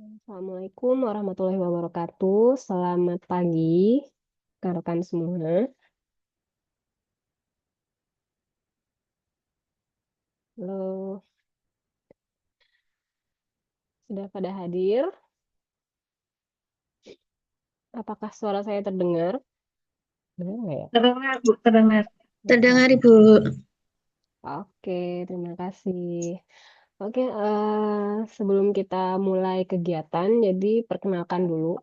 Assalamualaikum warahmatullahi wabarakatuh. Selamat pagi, rekan-rekan semua. Halo, sudah pada hadir? Apakah suara saya terdengar? Dengar nggak ya? Terdengar, Bu, terdengar. Terdengar. Terdengar, Ibu. Oke, terima kasih. Oke, sebelum kita mulai kegiatan, jadi perkenalkan dulu.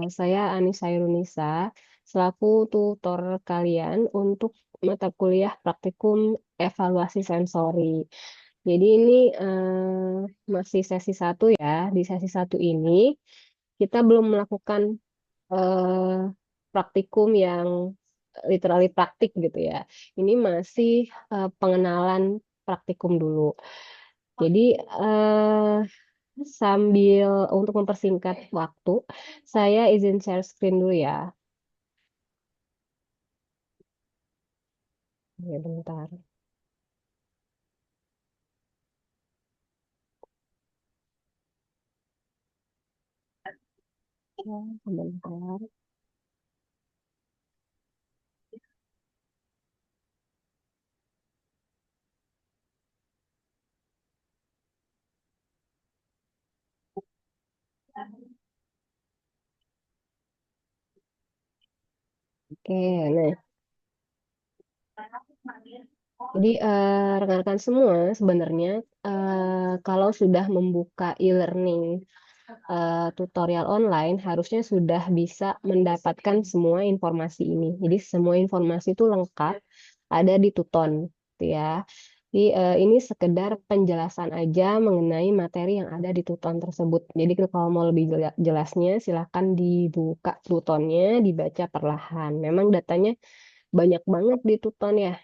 Saya Anissa Yunisa, selaku tutor kalian untuk mata kuliah praktikum evaluasi sensori. Jadi ini masih sesi satu ya. Di sesi satu ini kita belum melakukan eh, praktikum yang literally praktik gitu ya. Ini masih pengenalan praktikum dulu. Jadi sambil untuk mempersingkat waktu, saya izin share screen dulu ya. Ya, bentar. Ya, sebentar. Oke, nah. Jadi rekan-rekan semua sebenarnya kalau sudah membuka e-learning tutorial online harusnya sudah bisa mendapatkan semua informasi ini. Jadi semua informasi itu lengkap ada di Tuton, gitu ya. Jadi ini sekedar penjelasan aja mengenai materi yang ada di Tuton tersebut. Jadi kalau mau lebih jelasnya silahkan dibuka Tutonnya, dibaca perlahan. Memang datanya banyak banget di Tuton ya.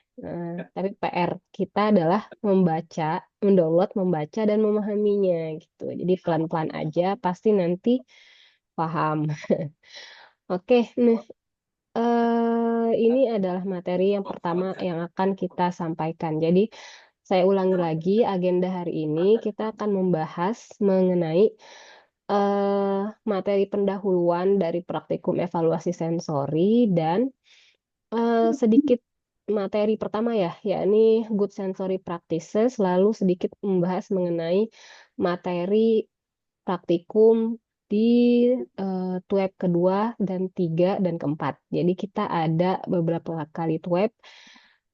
Tapi PR kita adalah membaca, mendownload, membaca, dan memahaminya gitu. Jadi pelan-pelan aja, pasti nanti paham. Oke, nah ini adalah materi yang pertama yang akan kita sampaikan. Jadi saya ulangi lagi, agenda hari ini kita akan membahas mengenai materi pendahuluan dari praktikum evaluasi sensori dan sedikit materi pertama ya, yakni Good Sensory Practices, lalu sedikit membahas mengenai materi praktikum di TWEB kedua dan tiga dan keempat. Jadi kita ada beberapa kali TWEB,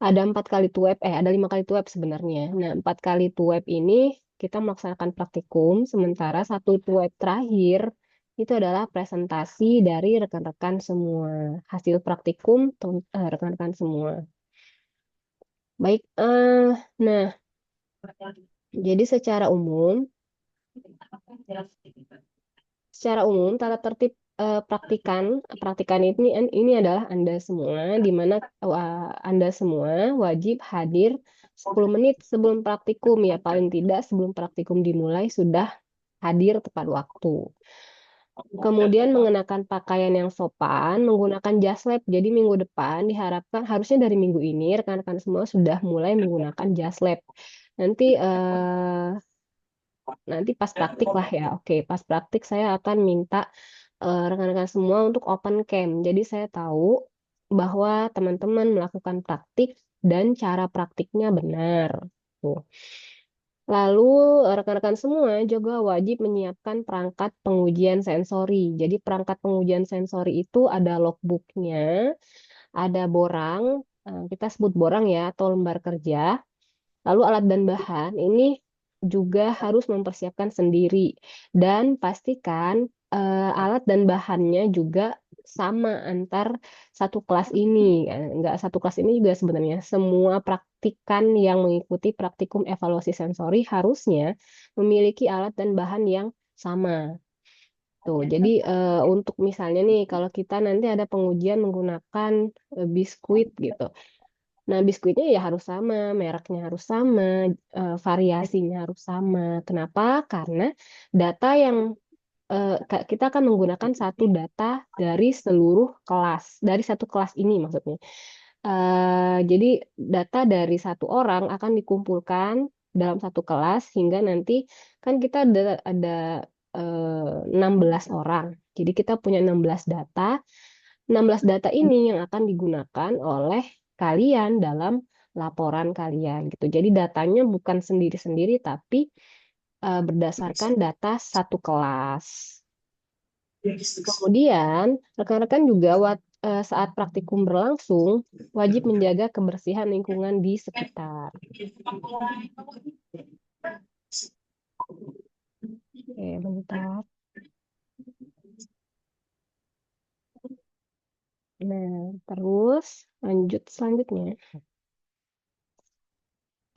ada 4 kali TWEB, ada 5 kali TWEB sebenarnya. Nah, 4 kali TWEB ini kita melaksanakan praktikum, sementara satu TWEB terakhir itu adalah presentasi dari rekan-rekan semua. Hasil praktikum rekan-rekan semua. Baik, nah, jadi secara umum tata tertib praktikan ini adalah Anda semua, di mana Anda semua wajib hadir 10 menit sebelum praktikum ya, paling tidak sebelum praktikum dimulai sudah hadir tepat waktu. Kemudian mengenakan pakaian yang sopan, menggunakan jas lab. Jadi minggu depan diharapkan harusnya dari minggu ini rekan-rekan semua sudah mulai menggunakan jas lab. Nanti nanti pas praktik lah ya. Oke, pas praktik saya akan minta rekan-rekan semua untuk open cam. Jadi saya tahu bahwa teman-teman melakukan praktik dan cara praktiknya benar. Tuh. Lalu rekan-rekan semua juga wajib menyiapkan perangkat pengujian sensori. Jadi perangkat pengujian sensori itu ada logbooknya, ada borang, kita sebut borang ya, atau lembar kerja. Lalu alat dan bahan ini juga harus mempersiapkan sendiri. Dan pastikan alat dan bahannya juga sama antar satu kelas ini. Enggak satu kelas ini juga sebenarnya semua praktikan yang mengikuti praktikum evaluasi sensori harusnya memiliki alat dan bahan yang sama. Tuh, jadi untuk misalnya nih, kalau kita nanti ada pengujian menggunakan biskuit gitu. Nah, biskuitnya ya harus sama, mereknya harus sama, variasinya harus sama. Kenapa? Karena data yang kita akan menggunakan satu data dari seluruh kelas, dari satu kelas ini maksudnya. Jadi data dari satu orang akan dikumpulkan dalam satu kelas hingga nanti kan kita ada 16 orang. Jadi kita punya 16 data. 16 data ini yang akan digunakan oleh kalian dalam laporan kalian gitu. Jadi datanya bukan sendiri-sendiri tapi berdasarkan data satu kelas. Kemudian, rekan-rekan juga saat praktikum berlangsung, wajib menjaga kebersihan lingkungan di sekitar. Oke, bentar. Nah, terus lanjut selanjutnya.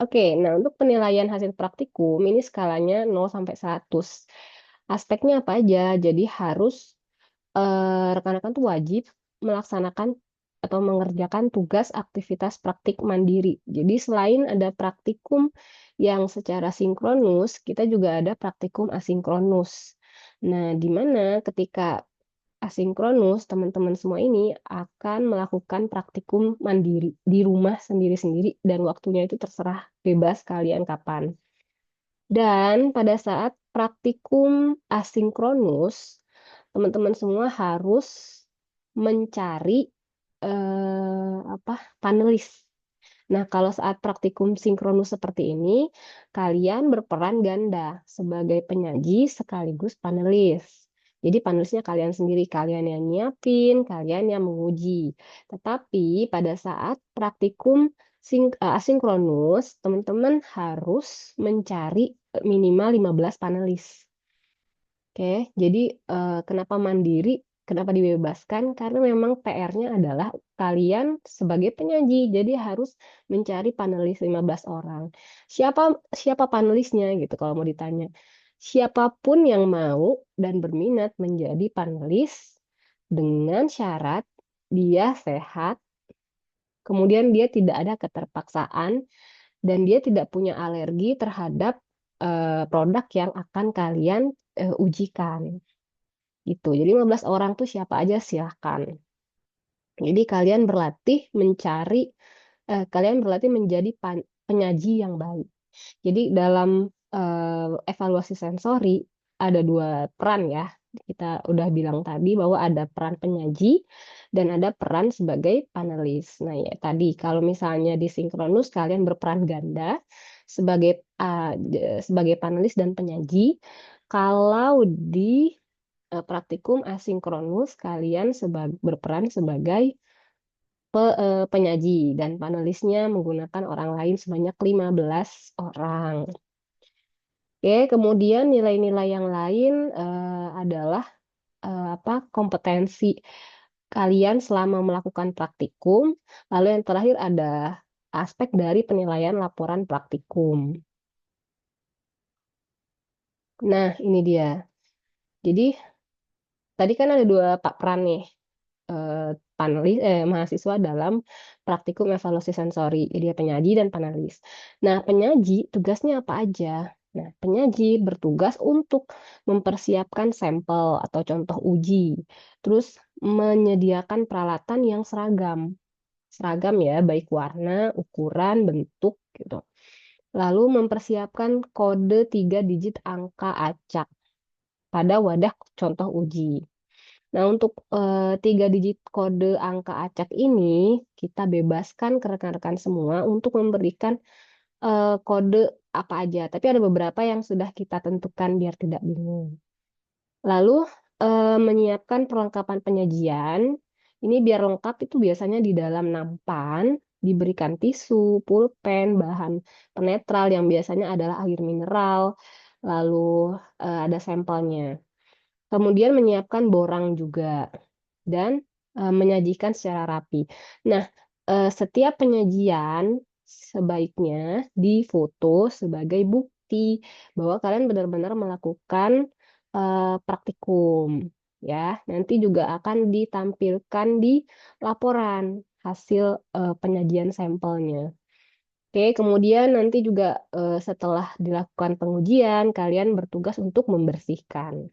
Oke, nah untuk penilaian hasil praktikum, ini skalanya 0 sampai 100. Aspeknya apa aja? Jadi harus rekan-rekan tuh wajib melaksanakan atau mengerjakan tugas aktivitas praktik mandiri. Jadi selain ada praktikum yang secara sinkronus, kita juga ada praktikum asinkronus. Nah, di mana ketika asinkronus, teman-teman semua ini akan melakukan praktikum mandiri di rumah sendiri-sendiri dan waktunya itu terserah bebas kalian kapan. Dan pada saat praktikum asinkronus, teman-teman semua harus mencari apa panelis. Nah, kalau saat praktikum sinkronus seperti ini, kalian berperan ganda sebagai penyaji sekaligus panelis. Jadi panelisnya kalian sendiri, kalian yang nyiapin, kalian yang menguji. Tetapi pada saat praktikum asinkronus, teman-teman harus mencari minimal 15 panelis. Oke, jadi kenapa mandiri, kenapa dibebaskan? Karena memang PR-nya adalah kalian sebagai penyaji, jadi harus mencari panelis 15 orang. Siapa siapa panelisnya gitu kalau mau ditanya. Siapapun yang mau dan berminat menjadi panelis dengan syarat dia sehat, kemudian dia tidak ada keterpaksaan dan dia tidak punya alergi terhadap produk yang akan kalian ujikan gitu. Jadi 15 orang tuh siapa aja silahkan. Jadi kalian berlatih menjadi penyaji yang baik. Jadi dalam evaluasi sensori ada dua peran ya. Kita udah bilang tadi bahwa ada peran penyaji dan ada peran sebagai panelis. Nah ya tadi kalau misalnya di sinkronus kalian berperan ganda sebagai sebagai panelis dan penyaji. Kalau di praktikum asinkronus kalian berperan sebagai penyaji dan panelisnya menggunakan orang lain sebanyak 15 orang. Oke, kemudian nilai-nilai yang lain adalah apa kompetensi kalian selama melakukan praktikum. Lalu yang terakhir ada aspek dari penilaian laporan praktikum. Nah, ini dia. Jadi tadi kan ada dua pak peran nih. eh, mahasiswa dalam praktikum evaluasi sensori. Jadi dia penyaji dan panelis. Nah, penyaji tugasnya apa aja? Nah, penyaji bertugas untuk mempersiapkan sampel atau contoh uji, terus menyediakan peralatan yang seragam. Seragam ya, baik warna, ukuran, bentuk gitu. Lalu mempersiapkan kode 3 digit angka acak pada wadah contoh uji. Nah, untuk 3 digit kode angka acak ini kita bebaskan ke rekan-rekan semua untuk memberikan kode apa aja. Tapi ada beberapa yang sudah kita tentukan biar tidak bingung. Lalu menyiapkan perlengkapan penyajian. Ini biar lengkap itu biasanya di dalam nampan diberikan tisu, pulpen, bahan penetral yang biasanya adalah air mineral, lalu ada sampelnya. Kemudian menyiapkan borang juga dan menyajikan secara rapi. Nah, setiap penyajian sebaiknya difoto sebagai bukti bahwa kalian benar-benar melakukan praktikum. Ya, nanti juga akan ditampilkan di laporan hasil penyajian sampelnya. Oke, kemudian nanti juga setelah dilakukan pengujian, kalian bertugas untuk membersihkan.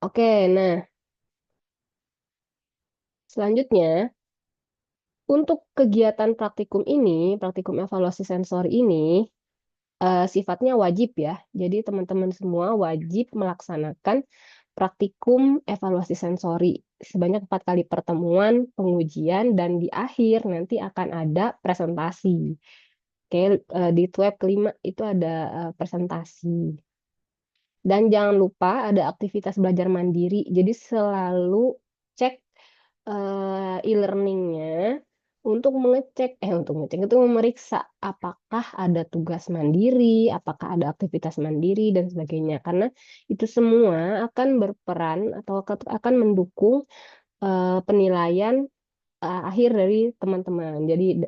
Oke, nah selanjutnya untuk kegiatan praktikum ini, praktikum evaluasi sensor ini, sifatnya wajib ya. Jadi teman-teman semua wajib melaksanakan praktikum evaluasi sensori sebanyak 4 kali pertemuan, pengujian, dan di akhir nanti akan ada presentasi. Oke, di tab kelima itu ada presentasi. Dan jangan lupa ada aktivitas belajar mandiri. Jadi selalu cek e-learningnya untuk ngecek itu memeriksa apakah ada tugas mandiri, apakah ada aktivitas mandiri dan sebagainya. Karena itu semua akan berperan atau akan mendukung penilaian akhir dari teman-teman. Jadi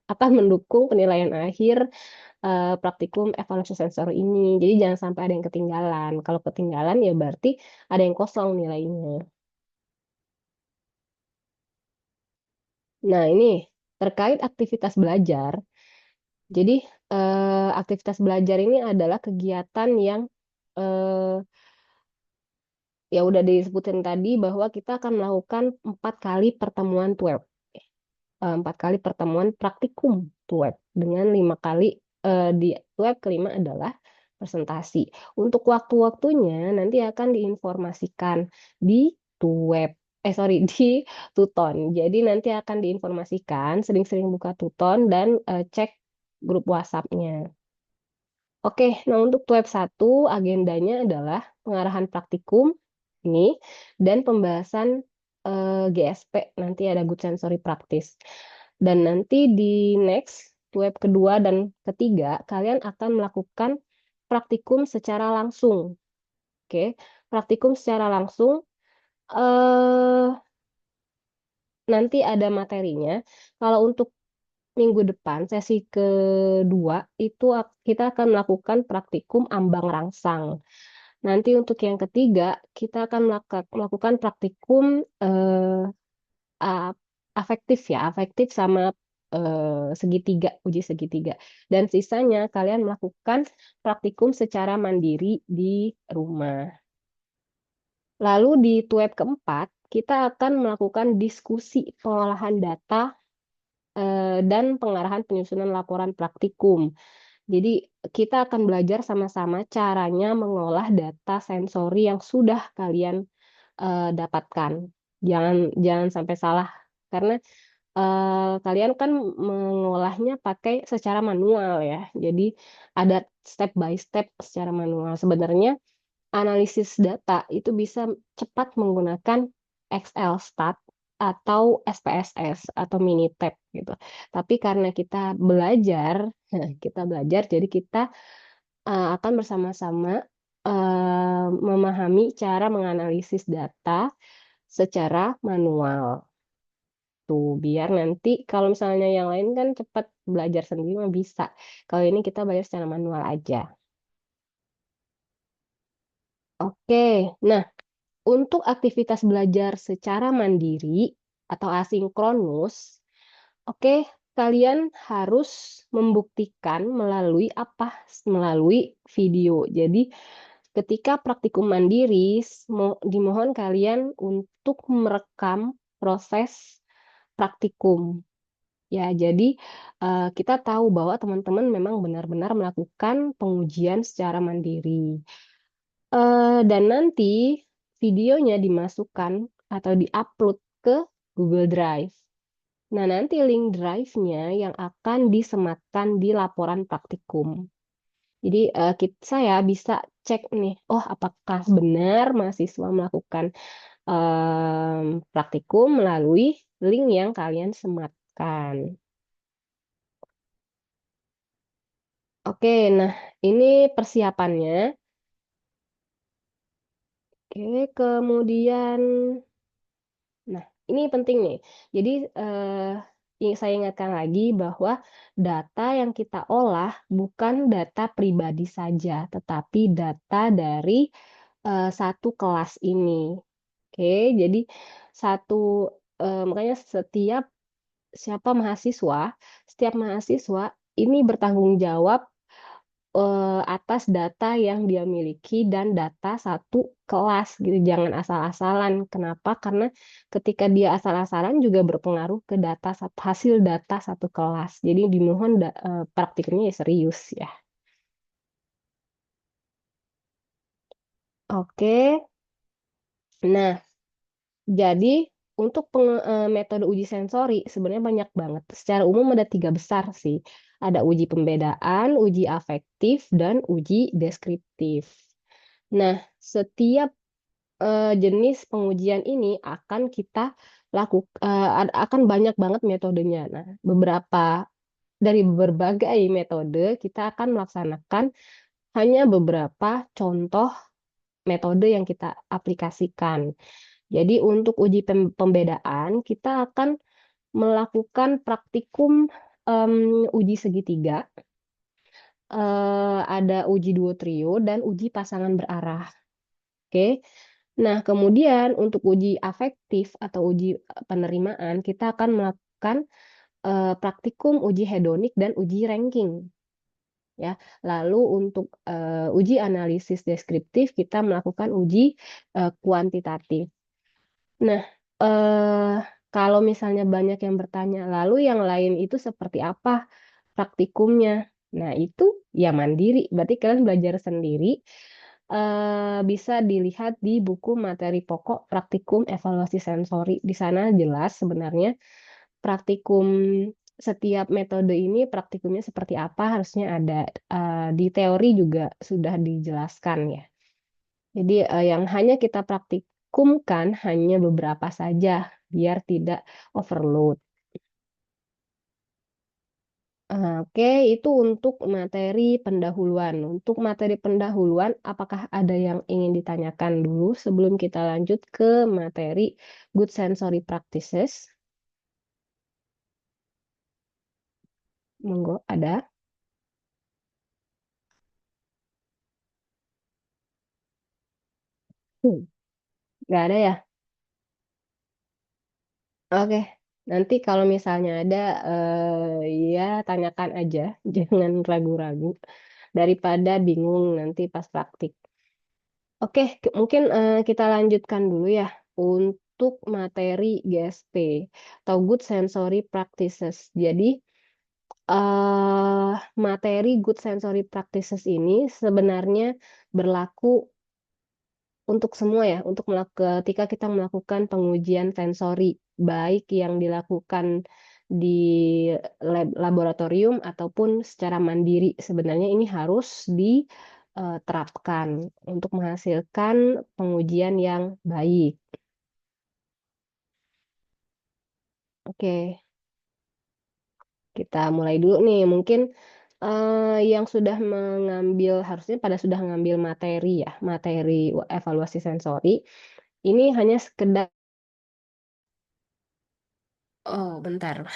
akan mendukung penilaian akhir praktikum evaluasi sensor ini. Jadi jangan sampai ada yang ketinggalan. Kalau ketinggalan ya berarti ada yang kosong nilainya. Nah, ini terkait aktivitas belajar. Jadi, aktivitas belajar ini adalah kegiatan yang eh, ya udah disebutin tadi bahwa kita akan melakukan 4 kali pertemuan TWEB, 4 kali pertemuan praktikum TWEB dengan 5 kali di TWEB kelima adalah presentasi. Untuk waktu-waktunya nanti akan diinformasikan di TWEB, sorry di Tuton. Jadi nanti akan diinformasikan, sering-sering buka Tuton dan cek grup WhatsApp-nya. Oke, nah untuk web 1 agendanya adalah pengarahan praktikum ini dan pembahasan GSP, nanti ada Good Sensory Practice. Dan nanti di next web kedua dan ketiga kalian akan melakukan praktikum secara langsung. Oke, praktikum secara langsung eh nanti ada materinya. Kalau untuk minggu depan, sesi kedua, itu kita akan melakukan praktikum ambang rangsang. Nanti untuk yang ketiga, kita akan melakukan praktikum a- afektif ya, afektif sama segitiga, uji segitiga. Dan sisanya kalian melakukan praktikum secara mandiri di rumah. Lalu di tab keempat, kita akan melakukan diskusi pengolahan data dan pengarahan penyusunan laporan praktikum. Jadi kita akan belajar sama-sama caranya mengolah data sensori yang sudah kalian dapatkan. Jangan jangan sampai salah karena kalian kan mengolahnya pakai secara manual ya. Jadi ada step by step secara manual. Sebenarnya analisis data itu bisa cepat menggunakan Excel Stat atau SPSS atau Minitab gitu. Tapi karena kita belajar, jadi kita akan bersama-sama memahami cara menganalisis data secara manual. Tuh, biar nanti kalau misalnya yang lain kan cepat belajar sendiri mah bisa. Kalau ini kita belajar secara manual aja. Oke, nah untuk aktivitas belajar secara mandiri atau asinkronus, oke, kalian harus membuktikan melalui apa? Melalui video. Jadi, ketika praktikum mandiri, dimohon kalian untuk merekam proses praktikum. Ya, jadi kita tahu bahwa teman-teman memang benar-benar melakukan pengujian secara mandiri. Dan nanti videonya dimasukkan atau diupload ke Google Drive. Nah, nanti link drive-nya yang akan disematkan di laporan praktikum. Jadi saya bisa cek nih, oh apakah benar mahasiswa melakukan praktikum melalui link yang kalian sematkan. Oke, nah ini persiapannya. Oke, kemudian, nah ini penting nih. Jadi saya ingatkan lagi bahwa data yang kita olah bukan data pribadi saja, tetapi data dari satu kelas ini. Oke, jadi satu makanya setiap mahasiswa ini bertanggung jawab atas data yang dia miliki dan data satu kelas gitu. Jangan asal-asalan. Kenapa? Karena ketika dia asal-asalan juga berpengaruh ke hasil data satu kelas. Jadi dimohon praktiknya ya serius ya. Oke, nah jadi untuk metode uji sensori sebenarnya banyak banget. Secara umum ada tiga besar sih. Ada uji pembedaan, uji afektif, dan uji deskriptif. Nah, setiap jenis pengujian ini akan kita akan banyak banget metodenya. Nah, dari berbagai metode kita akan melaksanakan hanya beberapa contoh metode yang kita aplikasikan. Jadi untuk uji pembedaan kita akan melakukan praktikum uji segitiga, ada uji duo trio dan uji pasangan berarah. Oke. Nah, kemudian untuk uji afektif atau uji penerimaan, kita akan melakukan praktikum uji hedonik dan uji ranking. Ya, lalu untuk uji analisis deskriptif, kita melakukan uji kuantitatif. Nah, eh, kalau misalnya banyak yang bertanya, lalu yang lain itu seperti apa praktikumnya? Nah, itu ya mandiri. Berarti kalian belajar sendiri. Bisa dilihat di buku materi pokok praktikum evaluasi sensori. Di sana jelas sebenarnya praktikum setiap metode ini praktikumnya seperti apa harusnya ada. Di teori juga sudah dijelaskan ya. Jadi yang hanya kita praktikumkan hanya beberapa saja biar tidak overload. Oke, itu untuk materi pendahuluan. Untuk materi pendahuluan, apakah ada yang ingin ditanyakan dulu sebelum kita lanjut ke materi Good Sensory Practices? Monggo, ada? Hmm, nggak ada ya? Oke, nanti kalau misalnya ada, ya tanyakan aja, jangan ragu-ragu daripada bingung nanti pas praktik. Oke, mungkin kita lanjutkan dulu ya untuk materi GSP atau Good Sensory Practices. Jadi, materi Good Sensory Practices ini sebenarnya berlaku untuk semua ya, untuk ketika kita melakukan pengujian sensori, baik yang dilakukan di laboratorium ataupun secara mandiri, sebenarnya ini harus diterapkan untuk menghasilkan pengujian yang baik. Oke, kita mulai dulu nih. Mungkin yang sudah mengambil, harusnya pada sudah mengambil materi ya, materi evaluasi sensori. Ini hanya sekedar, oh bentar,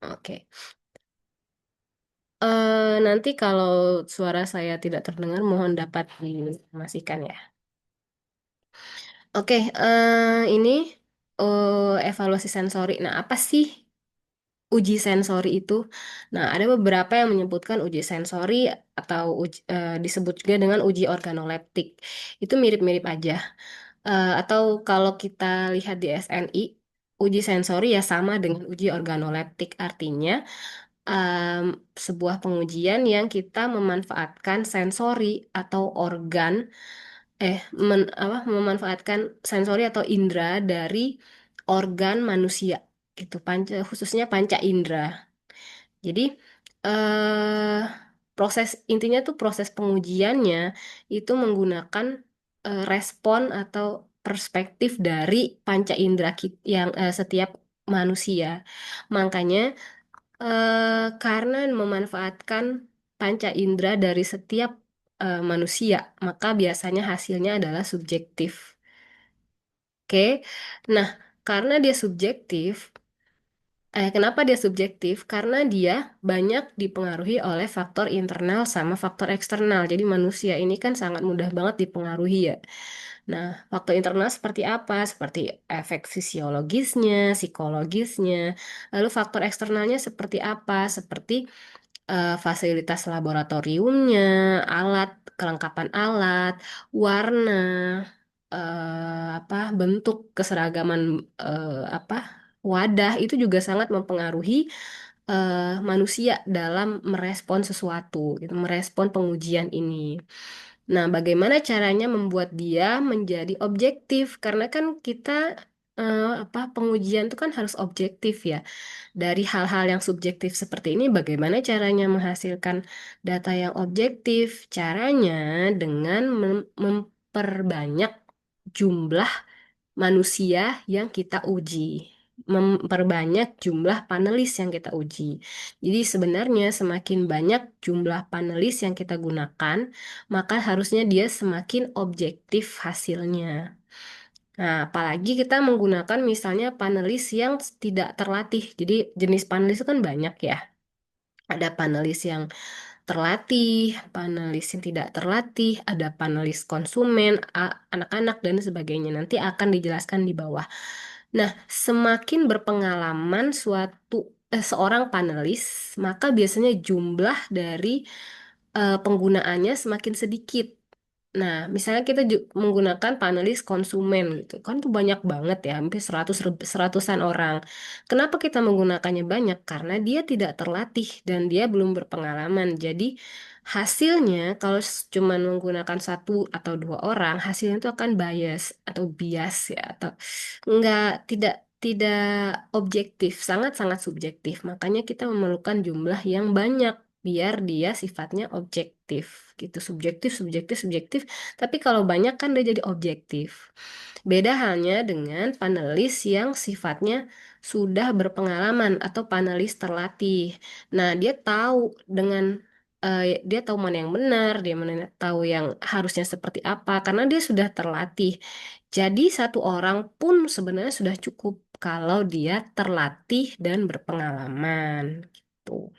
oke. Nanti kalau suara saya tidak terdengar, mohon dapat diinformasikan ya. Oke, ini evaluasi sensori. Nah, apa sih uji sensori itu? Nah, ada beberapa yang menyebutkan uji sensori atau disebut juga dengan uji organoleptik. Itu mirip-mirip aja. Atau kalau kita lihat di SNI, uji sensori ya sama dengan uji organoleptik. Artinya, em, sebuah pengujian yang kita memanfaatkan sensori atau organ memanfaatkan sensori atau indera dari organ manusia gitu khususnya panca indera. Jadi eh proses intinya tuh proses pengujiannya itu menggunakan respon atau perspektif dari panca indera yang setiap manusia. Makanya karena memanfaatkan panca indera dari setiap manusia, maka biasanya hasilnya adalah subjektif. Oke, nah karena dia subjektif, kenapa dia subjektif? Karena dia banyak dipengaruhi oleh faktor internal sama faktor eksternal. Jadi manusia ini kan sangat mudah banget dipengaruhi ya. Nah, faktor internal seperti apa? Seperti efek fisiologisnya, psikologisnya. Lalu faktor eksternalnya seperti apa? Seperti fasilitas laboratoriumnya, alat, kelengkapan alat, warna, bentuk keseragaman apa wadah itu juga sangat mempengaruhi manusia dalam merespon sesuatu, gitu, merespon pengujian ini. Nah, bagaimana caranya membuat dia menjadi objektif? Karena kan kita pengujian itu kan harus objektif ya. Dari hal-hal yang subjektif seperti ini, bagaimana caranya menghasilkan data yang objektif? Caranya dengan memperbanyak jumlah manusia yang kita uji, memperbanyak jumlah panelis yang kita uji. Jadi sebenarnya semakin banyak jumlah panelis yang kita gunakan, maka harusnya dia semakin objektif hasilnya. Nah, apalagi kita menggunakan misalnya panelis yang tidak terlatih. Jadi jenis panelis itu kan banyak ya. Ada panelis yang terlatih, panelis yang tidak terlatih, ada panelis konsumen, anak-anak, dan sebagainya. Nanti akan dijelaskan di bawah. Nah, semakin berpengalaman seorang panelis, maka biasanya jumlah dari penggunaannya semakin sedikit. Nah, misalnya kita menggunakan panelis konsumen gitu, kan tuh banyak banget ya, hampir seratusan orang. Kenapa kita menggunakannya banyak? Karena dia tidak terlatih dan dia belum berpengalaman. Jadi hasilnya kalau cuma menggunakan satu atau dua orang, hasilnya itu akan bias ya, atau enggak tidak objektif, sangat-sangat subjektif. Makanya kita memerlukan jumlah yang banyak biar dia sifatnya objektif gitu, subjektif subjektif subjektif, tapi kalau banyak kan dia jadi objektif. Beda halnya dengan panelis yang sifatnya sudah berpengalaman atau panelis terlatih. Nah, dia tahu mana yang benar, dia mana tahu yang harusnya seperti apa karena dia sudah terlatih. Jadi satu orang pun sebenarnya sudah cukup kalau dia terlatih dan berpengalaman gitu.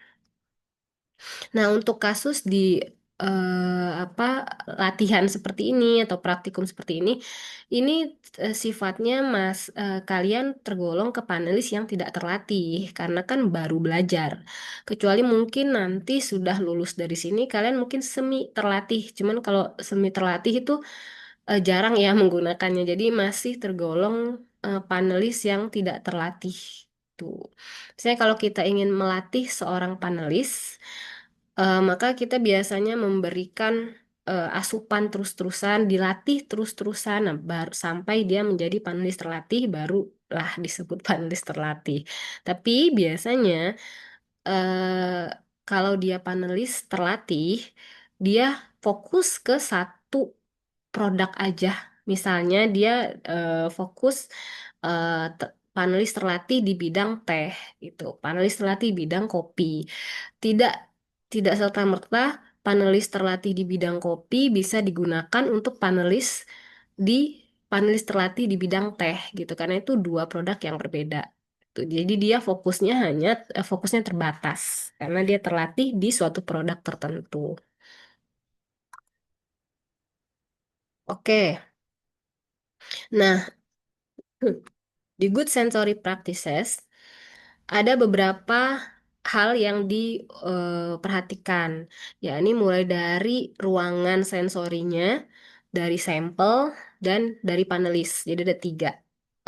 Nah, untuk kasus di apa latihan seperti ini atau praktikum seperti ini sifatnya kalian tergolong ke panelis yang tidak terlatih karena kan baru belajar. Kecuali mungkin nanti sudah lulus dari sini kalian mungkin semi terlatih. Cuman kalau semi terlatih itu jarang ya menggunakannya. Jadi masih tergolong panelis yang tidak terlatih. Tuh. Misalnya kalau kita ingin melatih seorang panelis, maka kita biasanya memberikan asupan terus-terusan, dilatih terus-terusan, nah, sampai dia menjadi panelis terlatih, barulah disebut panelis terlatih. Tapi biasanya eh, kalau dia panelis terlatih, dia fokus ke satu produk aja. Misalnya dia fokus panelis terlatih di bidang teh gitu, panelis terlatih di bidang kopi. Tidak tidak serta-merta panelis terlatih di bidang kopi bisa digunakan untuk di panelis terlatih di bidang teh gitu karena itu dua produk yang berbeda. Tuh, jadi dia fokusnya terbatas karena dia terlatih di suatu produk tertentu. Oke. Nah, di Good Sensory Practices ada beberapa hal yang diperhatikan, yakni mulai dari ruangan sensorinya, dari sampel, dan dari panelis. Jadi ada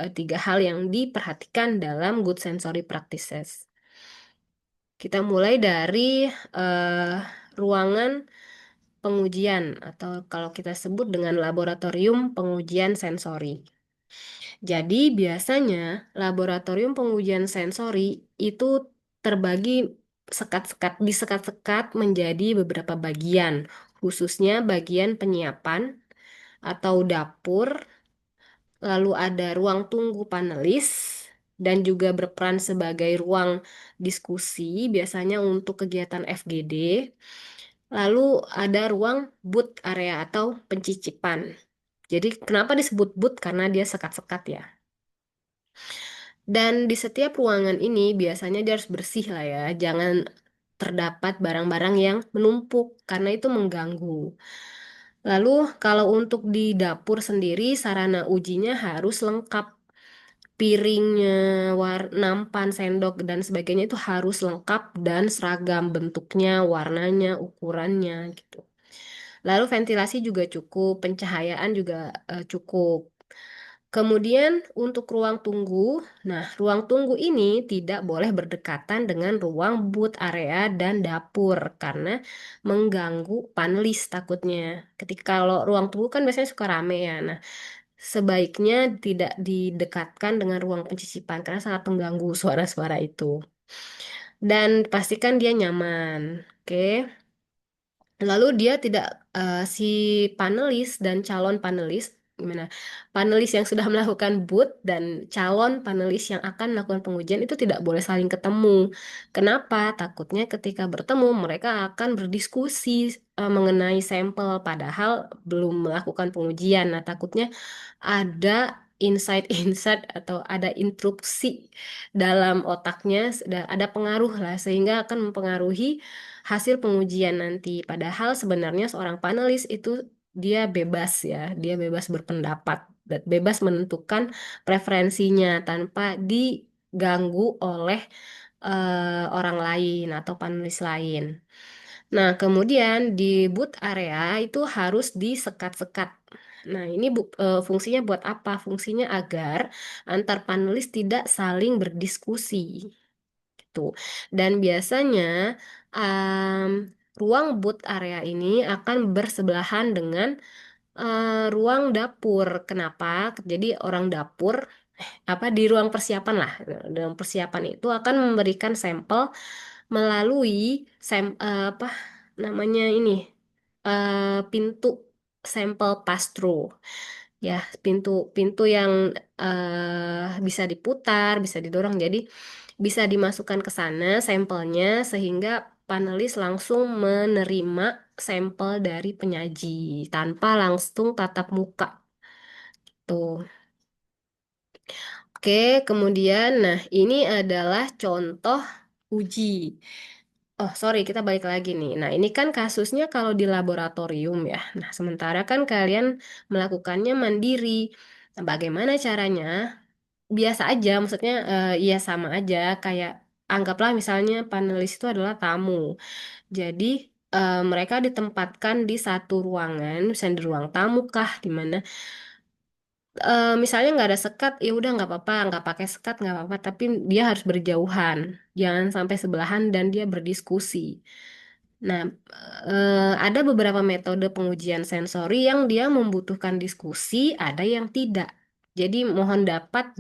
tiga hal yang diperhatikan dalam Good Sensory Practices. Kita mulai dari eh, ruangan pengujian atau kalau kita sebut dengan laboratorium pengujian sensori. Jadi biasanya laboratorium pengujian sensori itu terbagi disekat-sekat menjadi beberapa bagian, khususnya bagian penyiapan atau dapur, lalu ada ruang tunggu panelis dan juga berperan sebagai ruang diskusi biasanya untuk kegiatan FGD. Lalu ada ruang booth area atau pencicipan. Jadi kenapa disebut booth? Karena dia sekat-sekat ya. Dan di setiap ruangan ini biasanya dia harus bersih lah ya. Jangan terdapat barang-barang yang menumpuk karena itu mengganggu. Lalu kalau untuk di dapur sendiri sarana ujinya harus lengkap. Piringnya, nampan, sendok dan sebagainya itu harus lengkap dan seragam bentuknya, warnanya, ukurannya gitu. Lalu ventilasi juga cukup, pencahayaan juga cukup. Kemudian untuk ruang tunggu, nah ruang tunggu ini tidak boleh berdekatan dengan ruang booth area dan dapur karena mengganggu panelis takutnya. Ketika kalau ruang tunggu kan biasanya suka rame ya. Nah, sebaiknya tidak didekatkan dengan ruang pencicipan karena sangat mengganggu suara-suara itu. Dan pastikan dia nyaman. Oke. Lalu dia tidak si panelis dan calon panelis gimana? Panelis yang sudah melakukan booth dan calon panelis yang akan melakukan pengujian itu tidak boleh saling ketemu. Kenapa? Takutnya ketika bertemu mereka akan berdiskusi mengenai sampel padahal belum melakukan pengujian. Nah, takutnya ada insight-insight atau ada interupsi dalam otaknya, ada pengaruh lah sehingga akan mempengaruhi hasil pengujian nanti. Padahal sebenarnya seorang panelis itu dia bebas ya, dia bebas berpendapat dan bebas menentukan preferensinya tanpa diganggu oleh orang lain atau panelis lain. Nah, kemudian di booth area itu harus disekat-sekat. Nah, ini fungsinya buat apa? Fungsinya agar antar panelis tidak saling berdiskusi gitu. Dan biasanya um, ruang booth area ini akan bersebelahan dengan ruang dapur. Kenapa? Jadi orang dapur apa di ruang persiapan lah. Dalam persiapan itu akan memberikan sampel melalui apa namanya ini pintu sampel pass-through. Ya, pintu pintu yang bisa diputar, bisa didorong. Jadi bisa dimasukkan ke sana sampelnya sehingga panelis langsung menerima sampel dari penyaji tanpa langsung tatap muka. Tuh. Oke, kemudian nah ini adalah contoh uji. Oh, sorry, kita balik lagi nih. Nah, ini kan kasusnya kalau di laboratorium ya. Nah, sementara kan kalian melakukannya mandiri. Nah, bagaimana caranya? Biasa aja, maksudnya ya sama aja. Kayak anggaplah misalnya panelis itu adalah tamu. Jadi mereka ditempatkan di satu ruangan, misalnya di ruang tamu kah, di mana misalnya nggak ada sekat, ya udah nggak apa-apa, nggak pakai sekat nggak apa-apa, tapi dia harus berjauhan, jangan sampai sebelahan dan dia berdiskusi. Nah, ada beberapa metode pengujian sensori yang dia membutuhkan diskusi, ada yang tidak. Jadi mohon dapat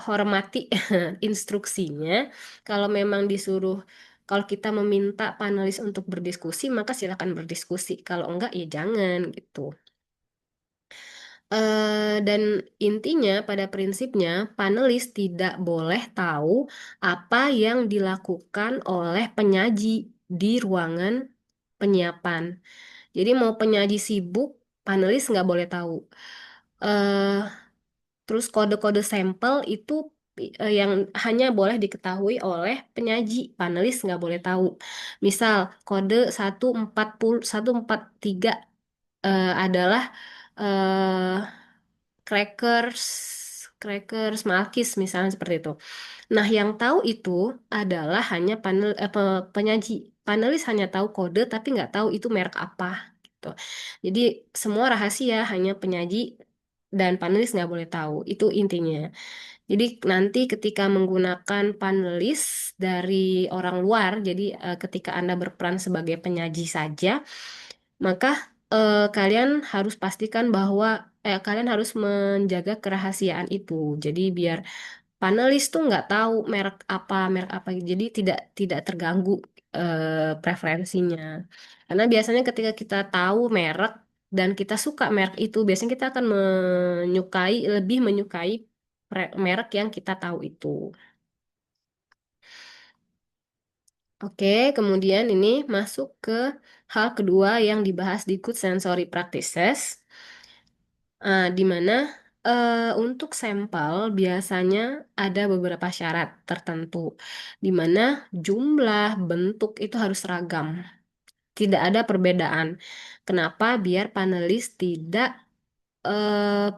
hormati instruksinya. Kalau memang disuruh, kalau kita meminta panelis untuk berdiskusi, maka silakan berdiskusi. Kalau enggak, ya jangan gitu. Dan intinya pada prinsipnya panelis tidak boleh tahu apa yang dilakukan oleh penyaji di ruangan penyiapan. Jadi mau penyaji sibuk, panelis nggak boleh tahu. Eh, Terus kode-kode sampel itu yang hanya boleh diketahui oleh penyaji, panelis nggak boleh tahu. Misal kode 143 adalah eh, crackers, crackers, malkis misalnya seperti itu. Nah, yang tahu itu adalah hanya penyaji. Panelis hanya tahu kode tapi nggak tahu itu merek apa gitu. Jadi semua rahasia hanya penyaji dan panelis nggak boleh tahu. Itu intinya. Jadi nanti ketika menggunakan panelis dari orang luar, jadi ketika Anda berperan sebagai penyaji saja, maka kalian harus pastikan bahwa kalian harus menjaga kerahasiaan itu. Jadi biar panelis tuh nggak tahu merek apa. Jadi tidak terganggu preferensinya. Karena biasanya ketika kita tahu merek dan kita suka merek itu, biasanya kita akan lebih menyukai merek yang kita tahu itu. Oke, kemudian ini masuk ke hal kedua yang dibahas di Good Sensory Practices. Di mana untuk sampel biasanya ada beberapa syarat tertentu, di mana jumlah bentuk itu harus seragam, tidak ada perbedaan. Kenapa? Biar panelis tidak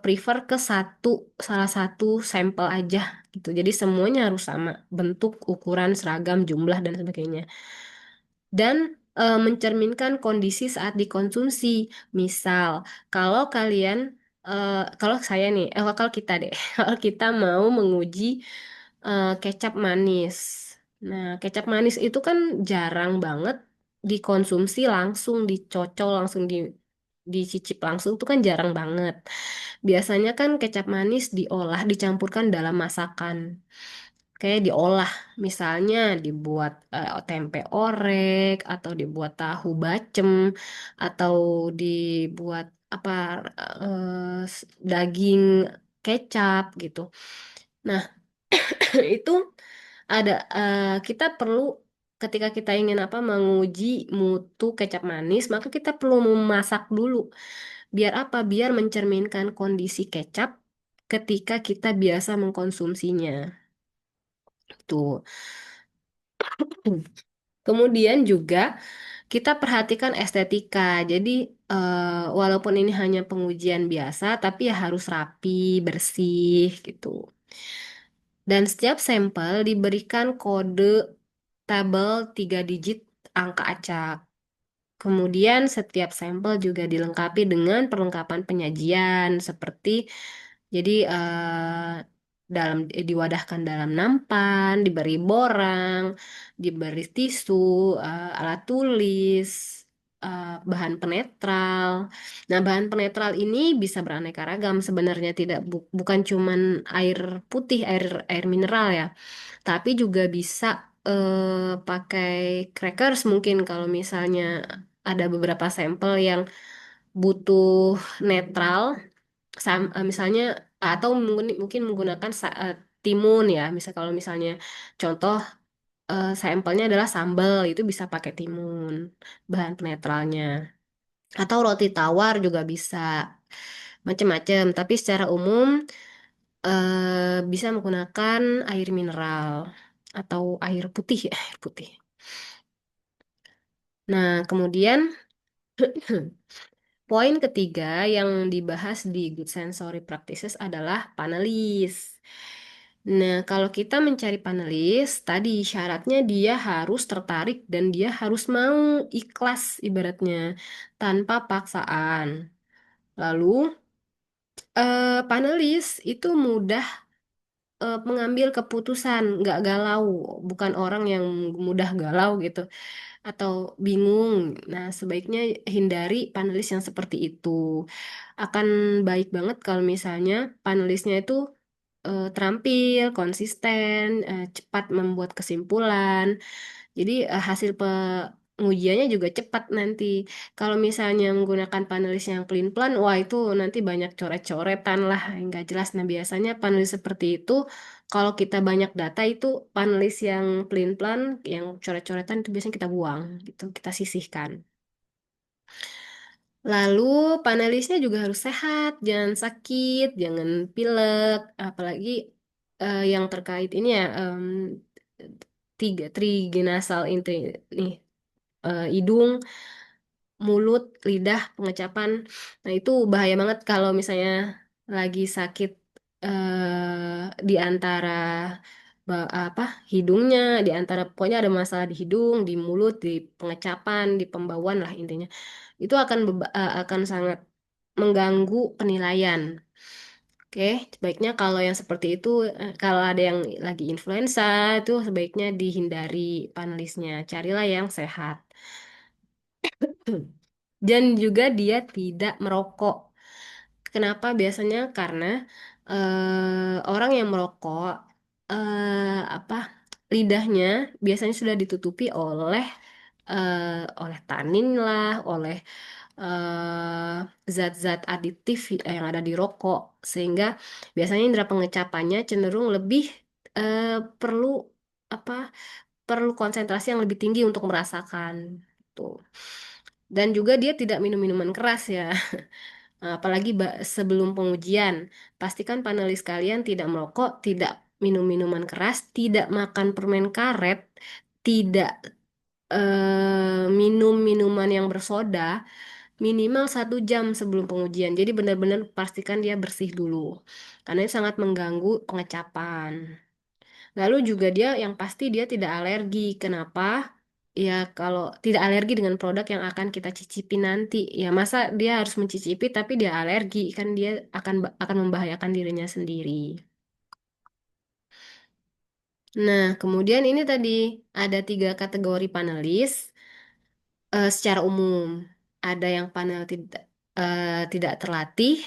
prefer ke salah satu sampel aja gitu. Jadi semuanya harus sama, bentuk, ukuran, seragam, jumlah dan sebagainya. Dan mencerminkan kondisi saat dikonsumsi. Misal, kalau kalian kalau saya nih, kalau kita deh, kalau kita mau menguji kecap manis. Nah, kecap manis itu kan jarang banget dikonsumsi langsung, dicocol langsung dicicip langsung itu kan jarang banget. Biasanya kan kecap manis diolah, dicampurkan dalam masakan. Kayak diolah, misalnya dibuat tempe orek, atau dibuat tahu bacem, atau dibuat apa daging kecap gitu. Nah, itu ada kita perlu ketika kita ingin apa menguji mutu kecap manis, maka kita perlu memasak dulu. Biar apa? Biar mencerminkan kondisi kecap ketika kita biasa mengkonsumsinya. Tuh. Kemudian juga kita perhatikan estetika. Jadi walaupun ini hanya pengujian biasa, tapi ya harus rapi, bersih gitu. Dan setiap sampel diberikan kode tabel 3 digit angka acak. Kemudian setiap sampel juga dilengkapi dengan perlengkapan penyajian seperti jadi dalam diwadahkan dalam nampan, diberi borang, diberi tisu, alat tulis, bahan penetral. Nah, bahan penetral ini bisa beraneka ragam sebenarnya tidak bukan cuman air putih, air mineral ya, tapi juga bisa pakai crackers mungkin kalau misalnya ada beberapa sampel yang butuh netral, misalnya atau mungkin menggunakan timun ya. Misal kalau misalnya contoh sampelnya adalah sambal, itu bisa pakai timun bahan penetralnya. Atau roti tawar juga bisa macam-macam. Tapi secara umum bisa menggunakan air mineral atau air putih ya, air putih. Nah, kemudian poin ketiga yang dibahas di Good Sensory Practices adalah panelis. Nah, kalau kita mencari panelis, tadi syaratnya dia harus tertarik dan dia harus mau ikhlas ibaratnya tanpa paksaan. Lalu, panelis itu mudah mengambil keputusan, nggak galau, bukan orang yang mudah galau gitu atau bingung. Nah, sebaiknya hindari panelis yang seperti itu. Akan baik banget kalau misalnya panelisnya itu terampil, konsisten, cepat membuat kesimpulan. Jadi hasil pengujiannya juga cepat nanti. Kalau misalnya menggunakan panelis yang pelin-pelan, wah itu nanti banyak coret-coretan lah, yang nggak jelas. Nah, biasanya panelis seperti itu, kalau kita banyak data itu panelis yang pelin-pelan, yang coret-coretan itu biasanya kita buang, gitu, kita sisihkan. Lalu panelisnya juga harus sehat, jangan sakit, jangan pilek, apalagi yang terkait ini ya tiga trigenasal inti nih hidung, mulut, lidah, pengecapan. Nah itu bahaya banget kalau misalnya lagi sakit di antara apa hidungnya, di antara pokoknya ada masalah di hidung, di mulut, di pengecapan, di pembauan lah intinya. Itu akan akan sangat mengganggu penilaian. Oke, sebaiknya kalau yang seperti itu, kalau ada yang lagi influenza, itu sebaiknya dihindari panelisnya. Carilah yang sehat. Dan juga dia tidak merokok. Kenapa? Biasanya karena orang yang merokok, apa lidahnya biasanya sudah ditutupi oleh tanin lah, oleh zat-zat aditif yang ada di rokok, sehingga biasanya indera pengecapannya cenderung lebih eh, perlu apa perlu konsentrasi yang lebih tinggi untuk merasakan tuh. Dan juga dia tidak minum minuman keras ya. Apalagi sebelum pengujian, pastikan panelis kalian tidak merokok, tidak minum minuman keras, tidak makan permen karet, tidak minum minuman yang bersoda minimal 1 jam sebelum pengujian. Jadi benar-benar pastikan dia bersih dulu, karena itu sangat mengganggu pengecapan. Lalu juga dia yang pasti dia tidak alergi. Kenapa? ya kalau tidak alergi dengan produk yang akan kita cicipi nanti, ya masa dia harus mencicipi tapi dia alergi, kan dia akan membahayakan dirinya sendiri. Nah, kemudian ini tadi ada 3 kategori panelis secara umum. Ada yang panel tidak terlatih,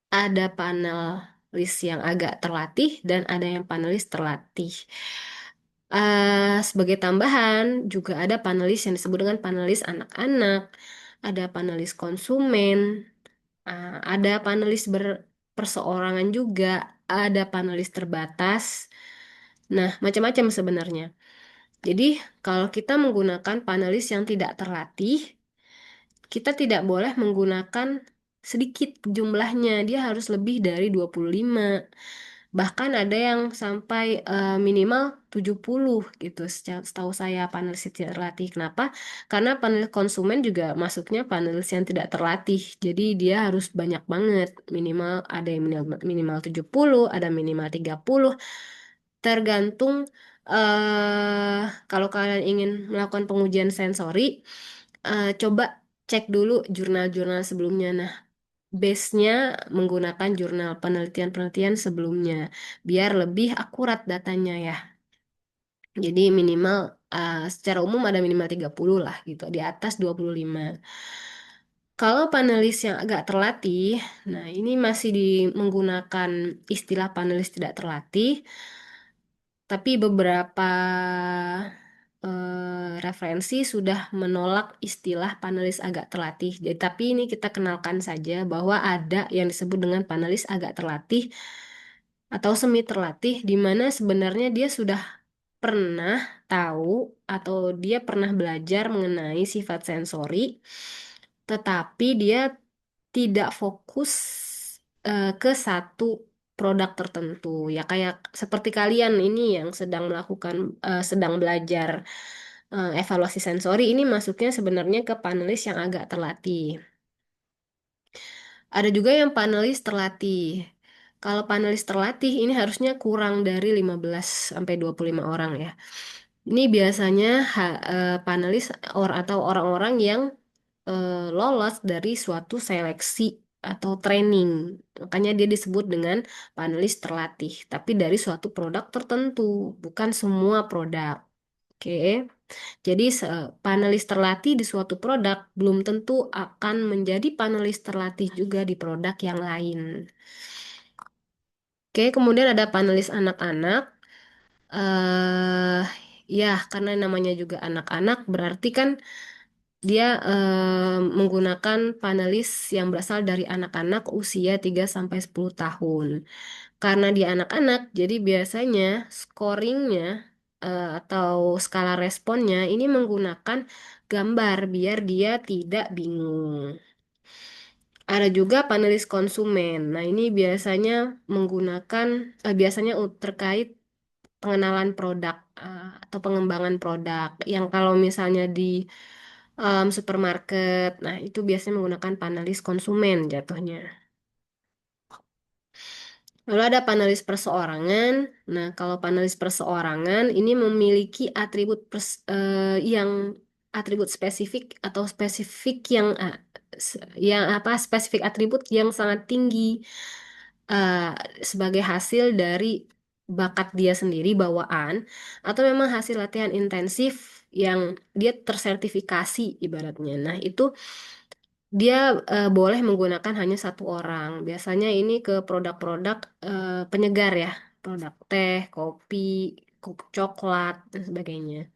ada panelis yang agak terlatih, dan ada yang panelis terlatih. Sebagai tambahan, juga ada panelis yang disebut dengan panelis anak-anak, ada panelis konsumen, ada panelis berperseorangan juga, ada panelis terbatas. Nah, macam-macam sebenarnya. Jadi, kalau kita menggunakan panelis yang tidak terlatih, kita tidak boleh menggunakan sedikit jumlahnya. Dia harus lebih dari 25. Bahkan ada yang sampai minimal 70 gitu. Setahu saya panelis yang tidak terlatih. Kenapa? Karena panel konsumen juga masuknya panelis yang tidak terlatih. Jadi dia harus banyak banget. Minimal ada yang minimal 70, ada minimal 30. Tergantung kalau kalian ingin melakukan pengujian sensori, coba cek dulu jurnal-jurnal sebelumnya. Nah, base-nya menggunakan jurnal penelitian-penelitian sebelumnya, biar lebih akurat datanya ya. Jadi minimal secara umum ada minimal 30 lah gitu, di atas 25. Kalau panelis yang agak terlatih, nah ini masih menggunakan istilah panelis tidak terlatih, tapi beberapa referensi sudah menolak istilah panelis agak terlatih. Jadi, tapi ini kita kenalkan saja bahwa ada yang disebut dengan panelis agak terlatih atau semi terlatih, di mana sebenarnya dia sudah pernah tahu atau dia pernah belajar mengenai sifat sensori, tetapi dia tidak fokus ke satu produk tertentu. Ya kayak seperti kalian ini yang sedang belajar evaluasi sensori, ini masuknya sebenarnya ke panelis yang agak terlatih. Ada juga yang panelis terlatih. Kalau panelis terlatih ini harusnya kurang dari 15 sampai 25 orang ya. Ini biasanya panelis atau orang-orang yang lolos dari suatu seleksi atau training. Makanya dia disebut dengan panelis terlatih, tapi dari suatu produk tertentu, bukan semua produk. Oke. Jadi panelis terlatih di suatu produk belum tentu akan menjadi panelis terlatih juga di produk yang lain. Oke, kemudian ada panelis anak-anak. eh Ya, karena namanya juga anak-anak, berarti kan dia menggunakan panelis yang berasal dari anak-anak usia 3 sampai 10 tahun. Karena dia anak-anak, jadi biasanya scoringnya atau skala responnya ini menggunakan gambar biar dia tidak bingung. Ada juga panelis konsumen. Nah, ini biasanya menggunakan terkait pengenalan produk atau pengembangan produk. Yang kalau misalnya di supermarket, nah itu biasanya menggunakan panelis konsumen jatuhnya. Lalu ada panelis perseorangan. Nah, kalau panelis perseorangan ini memiliki yang atribut spesifik atau yang apa spesifik atribut yang sangat tinggi eh, sebagai hasil dari bakat dia sendiri bawaan atau memang hasil latihan intensif yang dia tersertifikasi ibaratnya. Nah, itu dia boleh menggunakan hanya satu orang. Biasanya ini ke produk-produk penyegar ya, produk teh, kopi, coklat, dan sebagainya.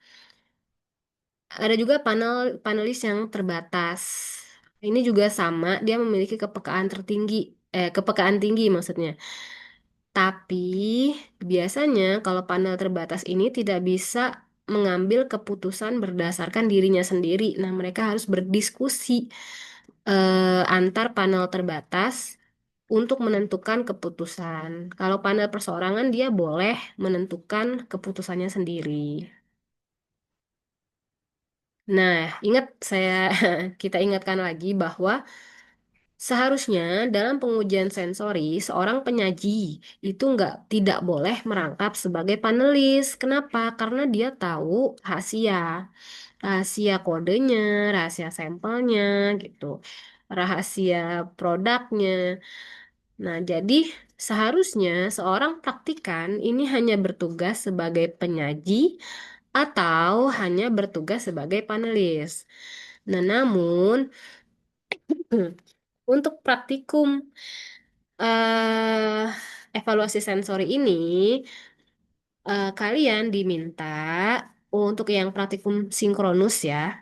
Ada juga panelis yang terbatas. Ini juga sama, dia memiliki kepekaan tinggi maksudnya. Tapi biasanya kalau panel terbatas ini tidak bisa mengambil keputusan berdasarkan dirinya sendiri. Nah, mereka harus berdiskusi antar panel terbatas untuk menentukan keputusan. Kalau panel perseorangan dia boleh menentukan keputusannya sendiri. Nah, ingat saya kita ingatkan lagi bahwa seharusnya dalam pengujian sensori seorang penyaji itu tidak boleh merangkap sebagai panelis. Kenapa? Karena dia tahu rahasia. rahasia kodenya, rahasia sampelnya gitu, rahasia produknya. Nah, jadi seharusnya seorang praktikan ini hanya bertugas sebagai penyaji atau hanya bertugas sebagai panelis. Nah, namun untuk praktikum eh evaluasi sensori ini kalian diminta untuk yang praktikum sinkronus ya,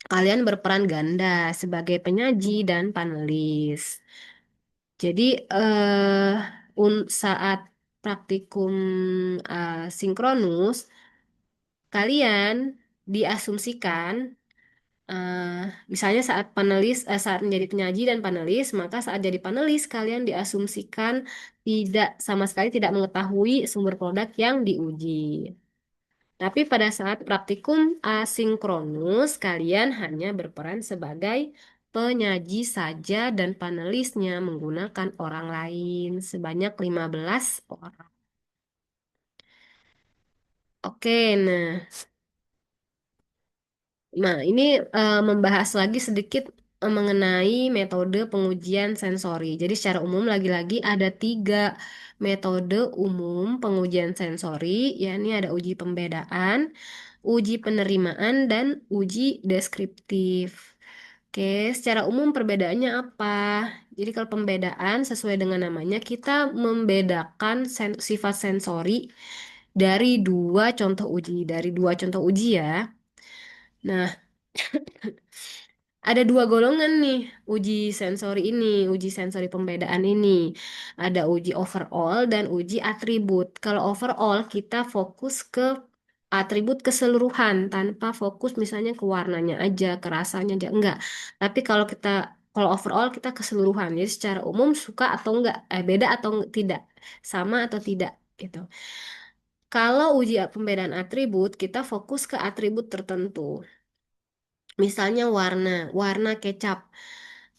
kalian berperan ganda sebagai penyaji dan panelis. Jadi saat praktikum sinkronus, kalian diasumsikan eh, misalnya saat menjadi penyaji dan panelis, maka saat jadi panelis kalian diasumsikan sama sekali tidak mengetahui sumber produk yang diuji. Tapi pada saat praktikum asinkronus, kalian hanya berperan sebagai penyaji saja dan panelisnya menggunakan orang lain sebanyak 15 orang. Oke, ini membahas lagi sedikit mengenai metode pengujian sensori. Jadi secara umum lagi-lagi ada 3 metode umum pengujian sensori, yakni ada uji pembedaan, uji penerimaan, dan uji deskriptif. Oke, secara umum perbedaannya apa? Jadi kalau pembedaan sesuai dengan namanya, kita membedakan sifat sensori dari dua contoh uji ya. Nah, ada 2 golongan nih uji sensori pembedaan ini. Ada uji overall dan uji atribut. Kalau overall kita fokus ke atribut keseluruhan tanpa fokus misalnya ke warnanya aja, ke rasanya aja, enggak. Tapi kalau overall kita keseluruhan. Jadi secara umum suka atau enggak, beda atau tidak, sama atau tidak gitu. Kalau uji pembedaan atribut, kita fokus ke atribut tertentu. Misalnya warna kecap.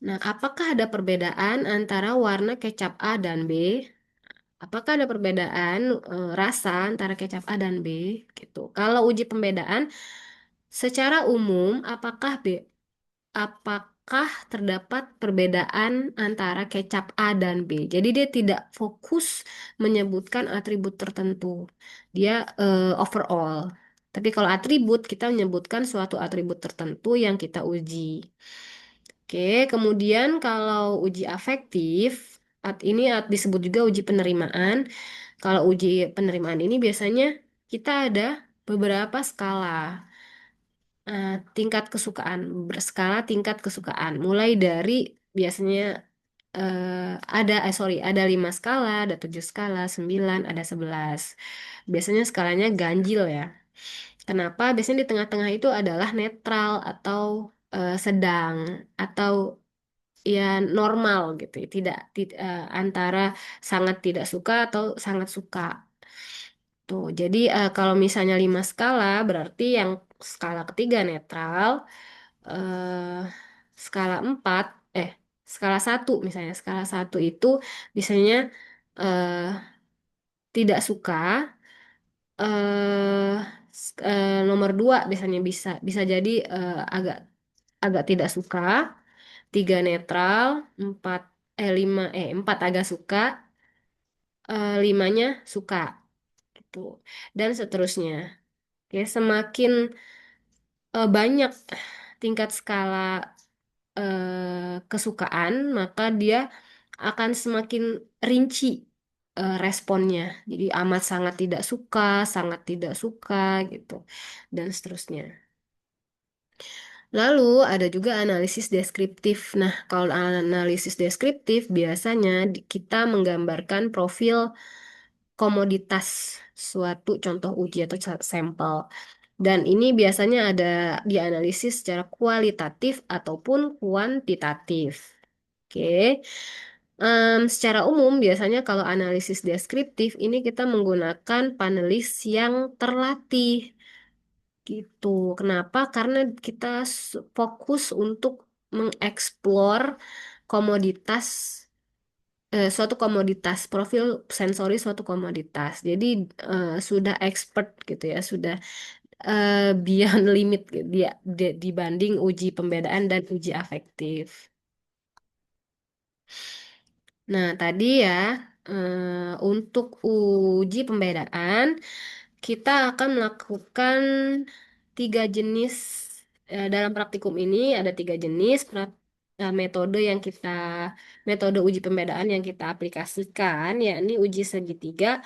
Nah, apakah ada perbedaan antara warna kecap A dan B? Apakah ada perbedaan rasa antara kecap A dan B? Gitu. Kalau uji pembedaan, secara umum, apakah terdapat perbedaan antara kecap A dan B? Jadi dia tidak fokus menyebutkan atribut tertentu. Dia overall. Tapi kalau atribut, kita menyebutkan suatu atribut tertentu yang kita uji. Oke, kemudian kalau uji afektif, disebut juga uji penerimaan. Kalau uji penerimaan ini biasanya kita ada beberapa skala tingkat kesukaan, berskala tingkat kesukaan. Mulai dari biasanya ada 5 skala, ada 7 skala, 9, ada 11. Biasanya skalanya ganjil ya. Kenapa? Biasanya di tengah-tengah itu adalah netral atau sedang atau ya normal gitu, antara sangat tidak suka atau sangat suka. Tuh, jadi kalau misalnya 5 skala berarti yang skala ketiga netral, eh, skala 4, eh skala 1 misalnya skala 1 itu biasanya eh, tidak suka, eh, nomor 2 biasanya bisa bisa jadi agak agak tidak suka, 3 netral, 4 4 agak suka, 5-nya suka gitu. Dan seterusnya. Oke, semakin banyak tingkat skala kesukaan, maka dia akan semakin rinci responnya. Jadi amat sangat tidak suka gitu, dan seterusnya. Lalu ada juga analisis deskriptif. Nah, kalau analisis deskriptif biasanya kita menggambarkan profil komoditas suatu contoh uji atau sampel. Dan ini biasanya ada dianalisis secara kualitatif ataupun kuantitatif. Oke. Secara umum biasanya kalau analisis deskriptif ini kita menggunakan panelis yang terlatih gitu. Kenapa? Karena kita fokus untuk mengeksplor komoditas suatu komoditas, profil sensori suatu komoditas. Jadi sudah expert gitu ya, sudah beyond limit dibanding uji pembedaan dan uji afektif. Nah, tadi ya, untuk uji pembedaan, kita akan melakukan tiga jenis, dalam praktikum ini ada tiga jenis metode metode uji pembedaan yang kita aplikasikan, yakni uji segitiga,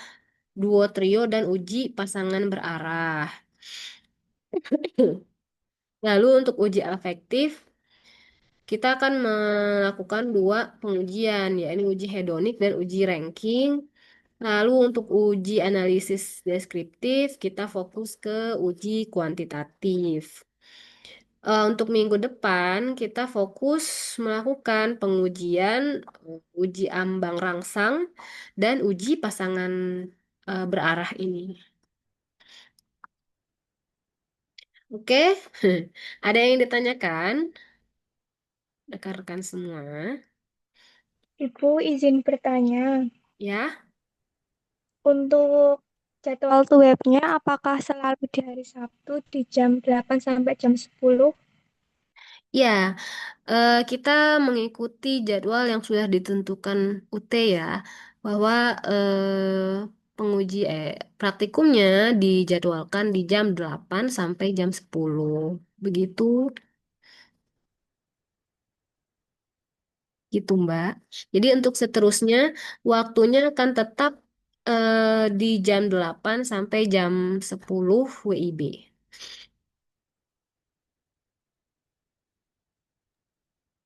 duo trio, dan uji pasangan berarah. Lalu untuk uji afektif, kita akan melakukan dua pengujian, yakni uji hedonik dan uji ranking. Lalu untuk uji analisis deskriptif, kita fokus ke uji kuantitatif. Untuk minggu depan, kita fokus melakukan pengujian uji ambang rangsang dan uji pasangan berarah ini. Oke, ada yang ditanyakan, rekan-rekan semua? Ibu izin bertanya, Ya. untuk jadwal tuh webnya apakah selalu di hari Sabtu di jam 8 sampai jam 10? Ya, kita mengikuti jadwal yang sudah ditentukan UT ya, bahwa penguji praktikumnya dijadwalkan di jam 8 sampai jam 10. Begitu, gitu Mbak. Jadi untuk seterusnya waktunya akan tetap di jam 8 sampai jam 10 WIB.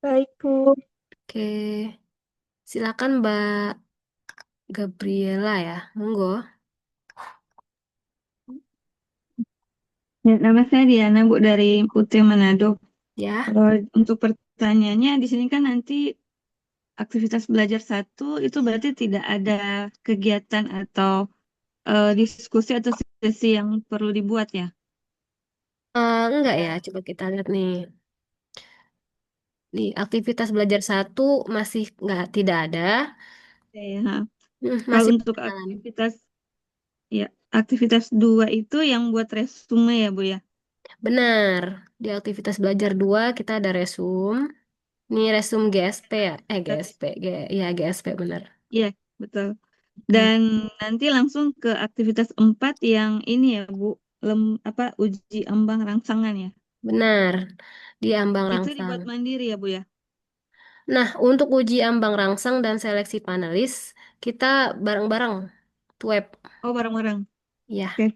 Baik, Bu. Oke, silakan Mbak Gabriela ya, monggo Ya, nama saya Diana, Bu, dari Putri Manado. ya. Kalau untuk pertanyaannya, di sini kan nanti aktivitas belajar satu itu berarti tidak ada kegiatan atau diskusi atau sesi yang perlu dibuat ya. Enggak ya, coba kita lihat nih. Nih, aktivitas belajar satu masih tidak ada. Oke, ha. Kalau Masih untuk berjalan. aktivitas dua itu yang buat resume ya, Bu ya. Benar, di aktivitas belajar dua kita ada resum. Ini resum GSP ya? GSP, ya GSP benar. Iya, betul. Hmm, Dan nanti langsung ke aktivitas empat yang ini ya, Bu, uji ambang rangsangan ya. benar, di ambang Itu rangsang. dibuat mandiri ya, Bu ya. Nah, untuk uji ambang rangsang dan seleksi panelis, kita bareng-bareng web. Oh, bareng-bareng. Ya, Oke.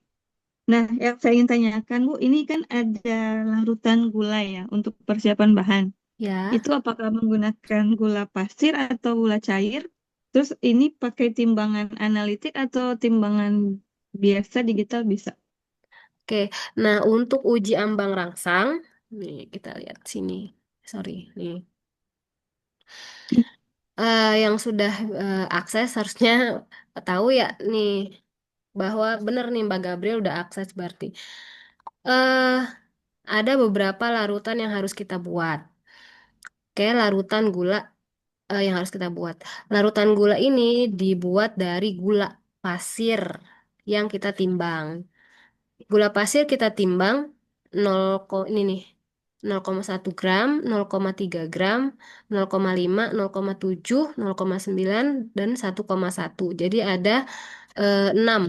Nah, yang saya ingin tanyakan, Bu, ini kan ada larutan gula ya untuk persiapan bahan. ya. Itu apakah menggunakan gula pasir atau gula cair? Terus ini pakai timbangan analitik atau timbangan biasa digital bisa? Oke, nah untuk uji ambang rangsang, nih kita lihat sini. Sorry, nih. Yang sudah akses harusnya tahu ya nih bahwa benar nih Mbak Gabriel udah akses berarti. eh ada beberapa larutan yang harus kita buat. Kayak larutan gula yang harus kita buat. Larutan gula ini dibuat dari gula pasir yang kita timbang. Gula pasir kita timbang 0, ini nih 0,1 gram, 0,3 gram, 0,5, 0,7, 0,9, dan 1,1. Jadi ada 6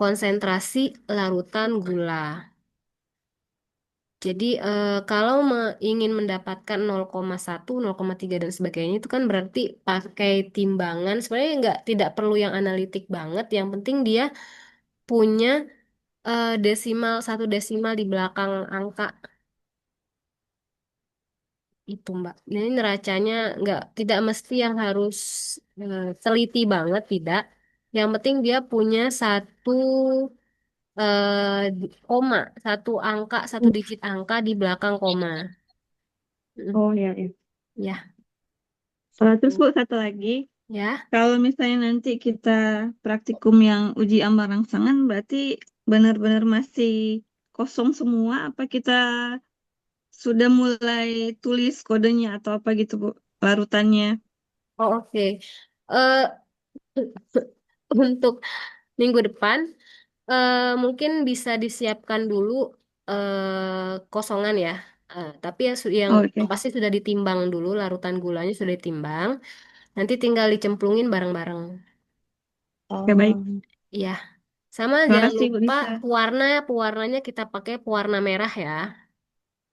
konsentrasi larutan gula. Jadi kalau ingin mendapatkan 0,1, 0,3 dan sebagainya itu kan berarti pakai timbangan. Sebenarnya tidak perlu yang analitik banget. Yang penting dia punya desimal, satu desimal di belakang angka itu Mbak. Ini neracanya tidak mesti yang harus teliti banget, tidak. Yang penting dia punya satu koma, satu angka, satu digit angka di belakang koma. Mm, Oh ya, ya. Ya, Terus gitu. Bu, satu lagi, Ya. kalau misalnya nanti kita praktikum yang uji ambang rangsangan, berarti benar-benar masih kosong semua, apa kita sudah mulai tulis kodenya atau apa gitu, Bu, larutannya? Oh, oke. Eh, untuk minggu depan Mungkin bisa disiapkan dulu kosongan ya. Tapi yang Oke, pasti sudah ditimbang dulu, larutan gulanya sudah ditimbang. Nanti tinggal dicemplungin bareng-bareng. oke baik. Iya. Sama Terima jangan kasih Bu lupa Nisa. pewarnanya kita pakai pewarna merah ya.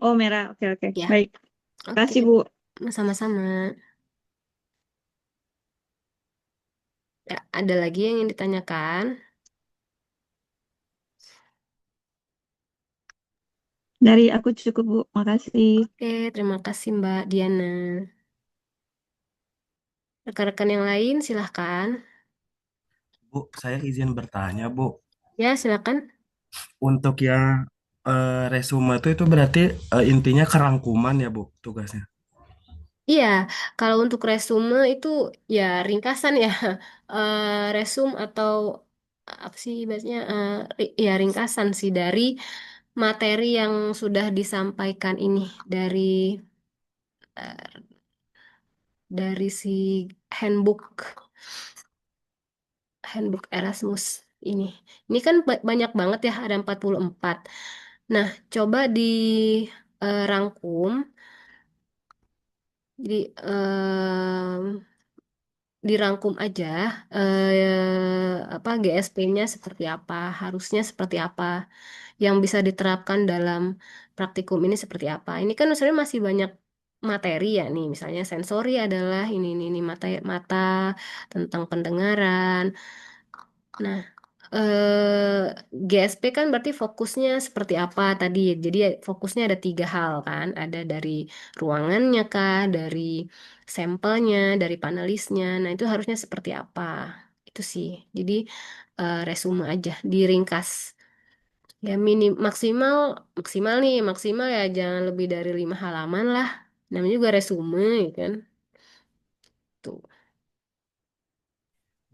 Oh merah, oke oke. Ya, Baik. Terima oke. kasih Bu. Sama-sama. Ya, ada lagi yang ingin ditanyakan? Dari aku cukup Bu. Makasih. Oke, terima kasih Mbak Diana. Rekan-rekan yang lain silahkan. Bu, saya izin bertanya, Bu. Ya, silakan. Untuk yang resume itu berarti intinya kerangkuman ya, Bu, tugasnya. Iya, kalau untuk resume itu ya ringkasan ya. Resume atau apa sih bahasanya? Ya ringkasan sih dari materi yang sudah disampaikan ini dari eh, si handbook handbook Erasmus ini. Ini kan banyak banget ya, ada 44. Nah, coba dirangkum. Jadi dirangkum aja apa GSP-nya seperti apa, harusnya seperti apa, yang bisa diterapkan dalam praktikum ini seperti apa. Ini kan sebenarnya masih banyak materi ya nih, misalnya sensori adalah ini mata mata tentang pendengaran. Nah, GSP kan berarti fokusnya seperti apa tadi. Jadi fokusnya ada 3 hal kan. Ada dari ruangannya kah, dari sampelnya, dari panelisnya. Nah, itu harusnya seperti apa. Itu sih. Jadi resume aja, diringkas. Ya maksimal, maksimal nih, maksimal ya jangan lebih dari 5 halaman lah. Namanya juga resume, ya kan. Tuh.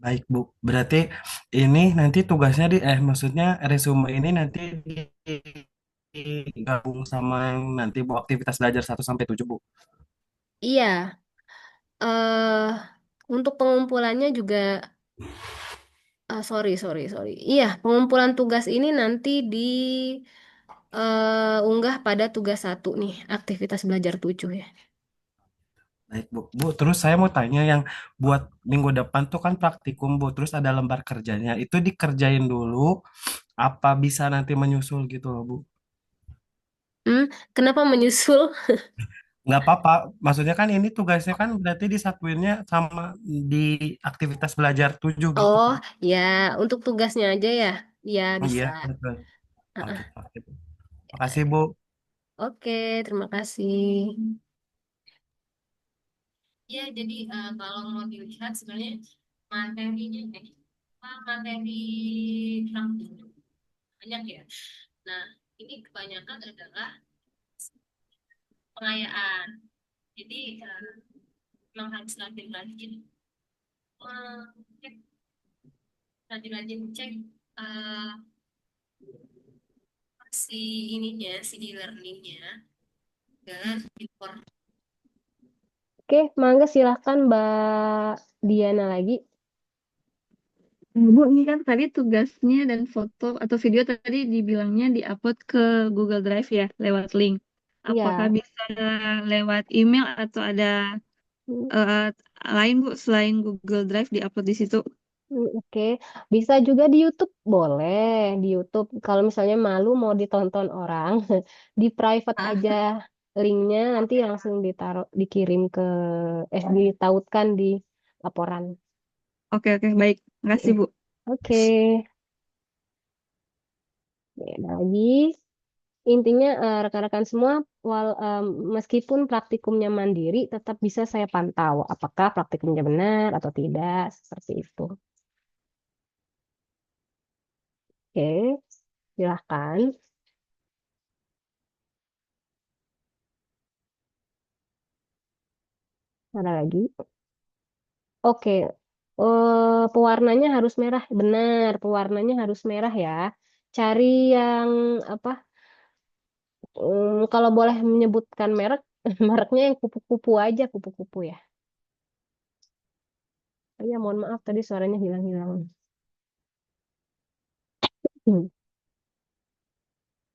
Baik, Bu. Berarti ini nanti tugasnya maksudnya resume ini nanti digabung sama yang nanti Bu aktivitas belajar 1 sampai 7, Bu. Iya, eh untuk pengumpulannya juga sorry. Iya, pengumpulan tugas ini nanti unggah pada tugas 1 nih, aktivitas belajar 7 ya. Baik, Bu. Bu, terus saya mau tanya yang buat minggu depan tuh kan praktikum, Bu. Terus ada lembar kerjanya. Itu dikerjain dulu, apa bisa nanti menyusul gitu loh, Bu? Hmm, kenapa menyusul? Nggak apa-apa. Maksudnya kan ini tugasnya kan berarti disatuinnya sama di aktivitas belajar 7 gitu Oh, kan. ya, untuk tugasnya aja ya. Ya, Iya, bisa. betul. Oh Heeh. gitu. Oke, Bu. Makasih, Bu. Oke, terima kasih. Ya, jadi kalau mau dilihat sebenarnya materinya, materi praktiknya banyak ya. Nah, ini kebanyakan adalah pengayaan. Jadi memang harus rajin-rajin cek, rajin-rajin cek eh, si ininya, si e-learningnya dan import. Oke, mangga silahkan Mbak Diana lagi. Bu, ini kan tadi tugasnya dan foto atau video tadi dibilangnya diupload ke Google Drive ya, lewat link. Apakah Iya, bisa lewat email atau ada mm, eh, lain Bu selain Google Drive diupload di situ? oke. Bisa juga di YouTube, boleh di YouTube. Kalau misalnya malu mau ditonton orang, di private aja linknya nanti langsung dikirim ke ditautkan di laporan. Oke, oke, baik. Makasih, Mm. Bu. Oke, ya, ada lagi. Intinya rekan-rekan semua, meskipun praktikumnya mandiri, tetap bisa saya pantau apakah praktikumnya benar atau tidak, seperti itu. Oke, silahkan. Ada lagi? Oke, pewarnanya harus merah, benar. Pewarnanya harus merah ya. Cari yang apa? Kalau boleh menyebutkan merek, mereknya yang kupu-kupu aja, kupu-kupu ya. Oh, iya, mohon maaf tadi suaranya hilang-hilang.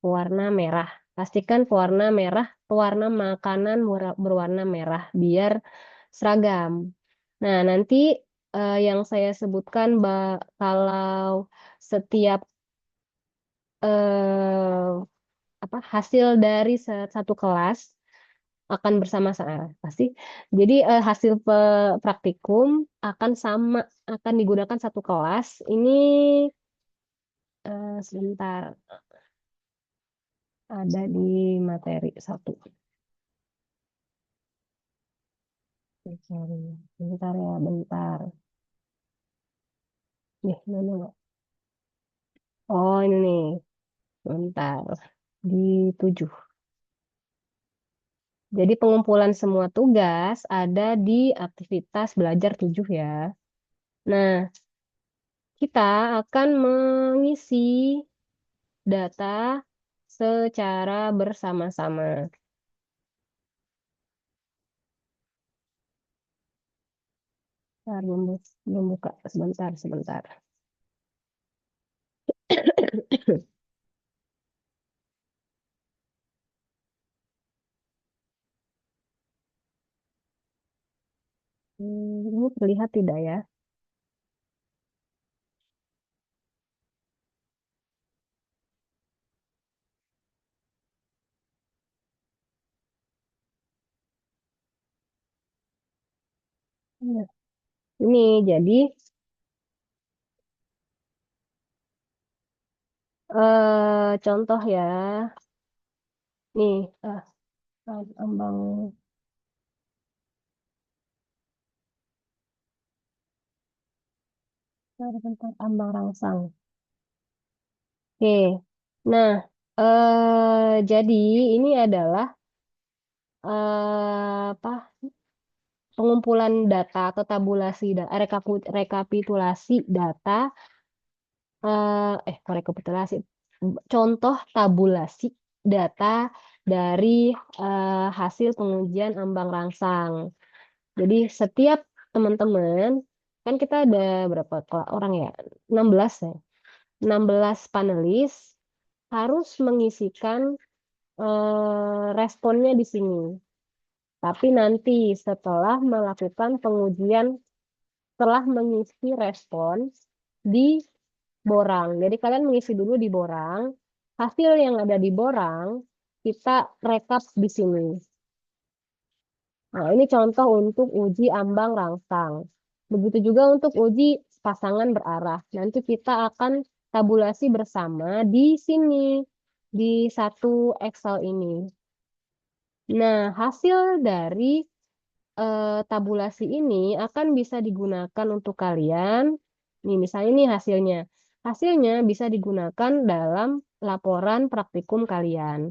Pewarna merah. Pastikan pewarna makanan berwarna merah biar seragam. Nah, nanti yang saya sebutkan kalau setiap eh, hasil dari satu kelas akan bersama-sama pasti. Jadi hasil praktikum akan sama, akan digunakan satu kelas. Ini sebentar ada di materi satu. Sorry. Bentar ya, bentar. Nih, mana nggak? Oh, ini nih. Bentar. Di 7. Jadi pengumpulan semua tugas ada di aktivitas belajar 7 ya. Nah, kita akan mengisi data secara bersama-sama. Bentar, belum buka. Sebentar, sebentar. Ini terlihat tidak ya? Nah, ini jadi contoh ya. Nih, ambang bentar, ambang rangsang. Oke. Nah, jadi ini adalah apa pengumpulan data atau tabulasi rekapitulasi data kok rekapitulasi contoh tabulasi data dari hasil pengujian ambang rangsang. Jadi setiap teman-teman kan kita ada berapa orang ya? 16 ya. 16 panelis harus mengisikan responnya di sini. Tapi nanti setelah mengisi respon di borang. Jadi kalian mengisi dulu di borang. Hasil yang ada di borang kita rekap di sini. Nah, ini contoh untuk uji ambang rangsang. Begitu juga untuk uji pasangan berarah. Nanti kita akan tabulasi bersama di sini, di satu Excel ini. Nah, hasil dari tabulasi ini akan bisa digunakan untuk kalian. Nih, misalnya ini hasilnya. Hasilnya bisa digunakan dalam laporan praktikum kalian.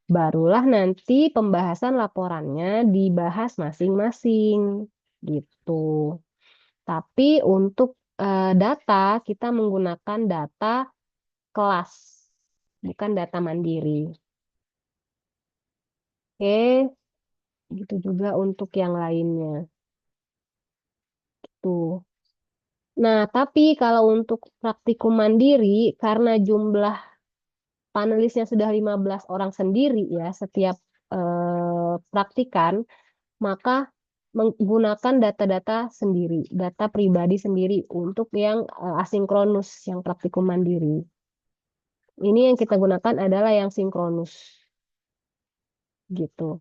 Barulah nanti pembahasan laporannya dibahas masing-masing. Gitu. Tapi untuk data, kita menggunakan data kelas, bukan data mandiri. Oke, gitu juga untuk yang lainnya. Tuh. Nah, tapi kalau untuk praktikum mandiri, karena jumlah panelisnya sudah 15 orang sendiri ya, setiap praktikan, maka menggunakan data-data sendiri, data pribadi sendiri untuk yang asinkronus, yang praktikum mandiri. Ini yang kita gunakan adalah yang sinkronus. Gitu.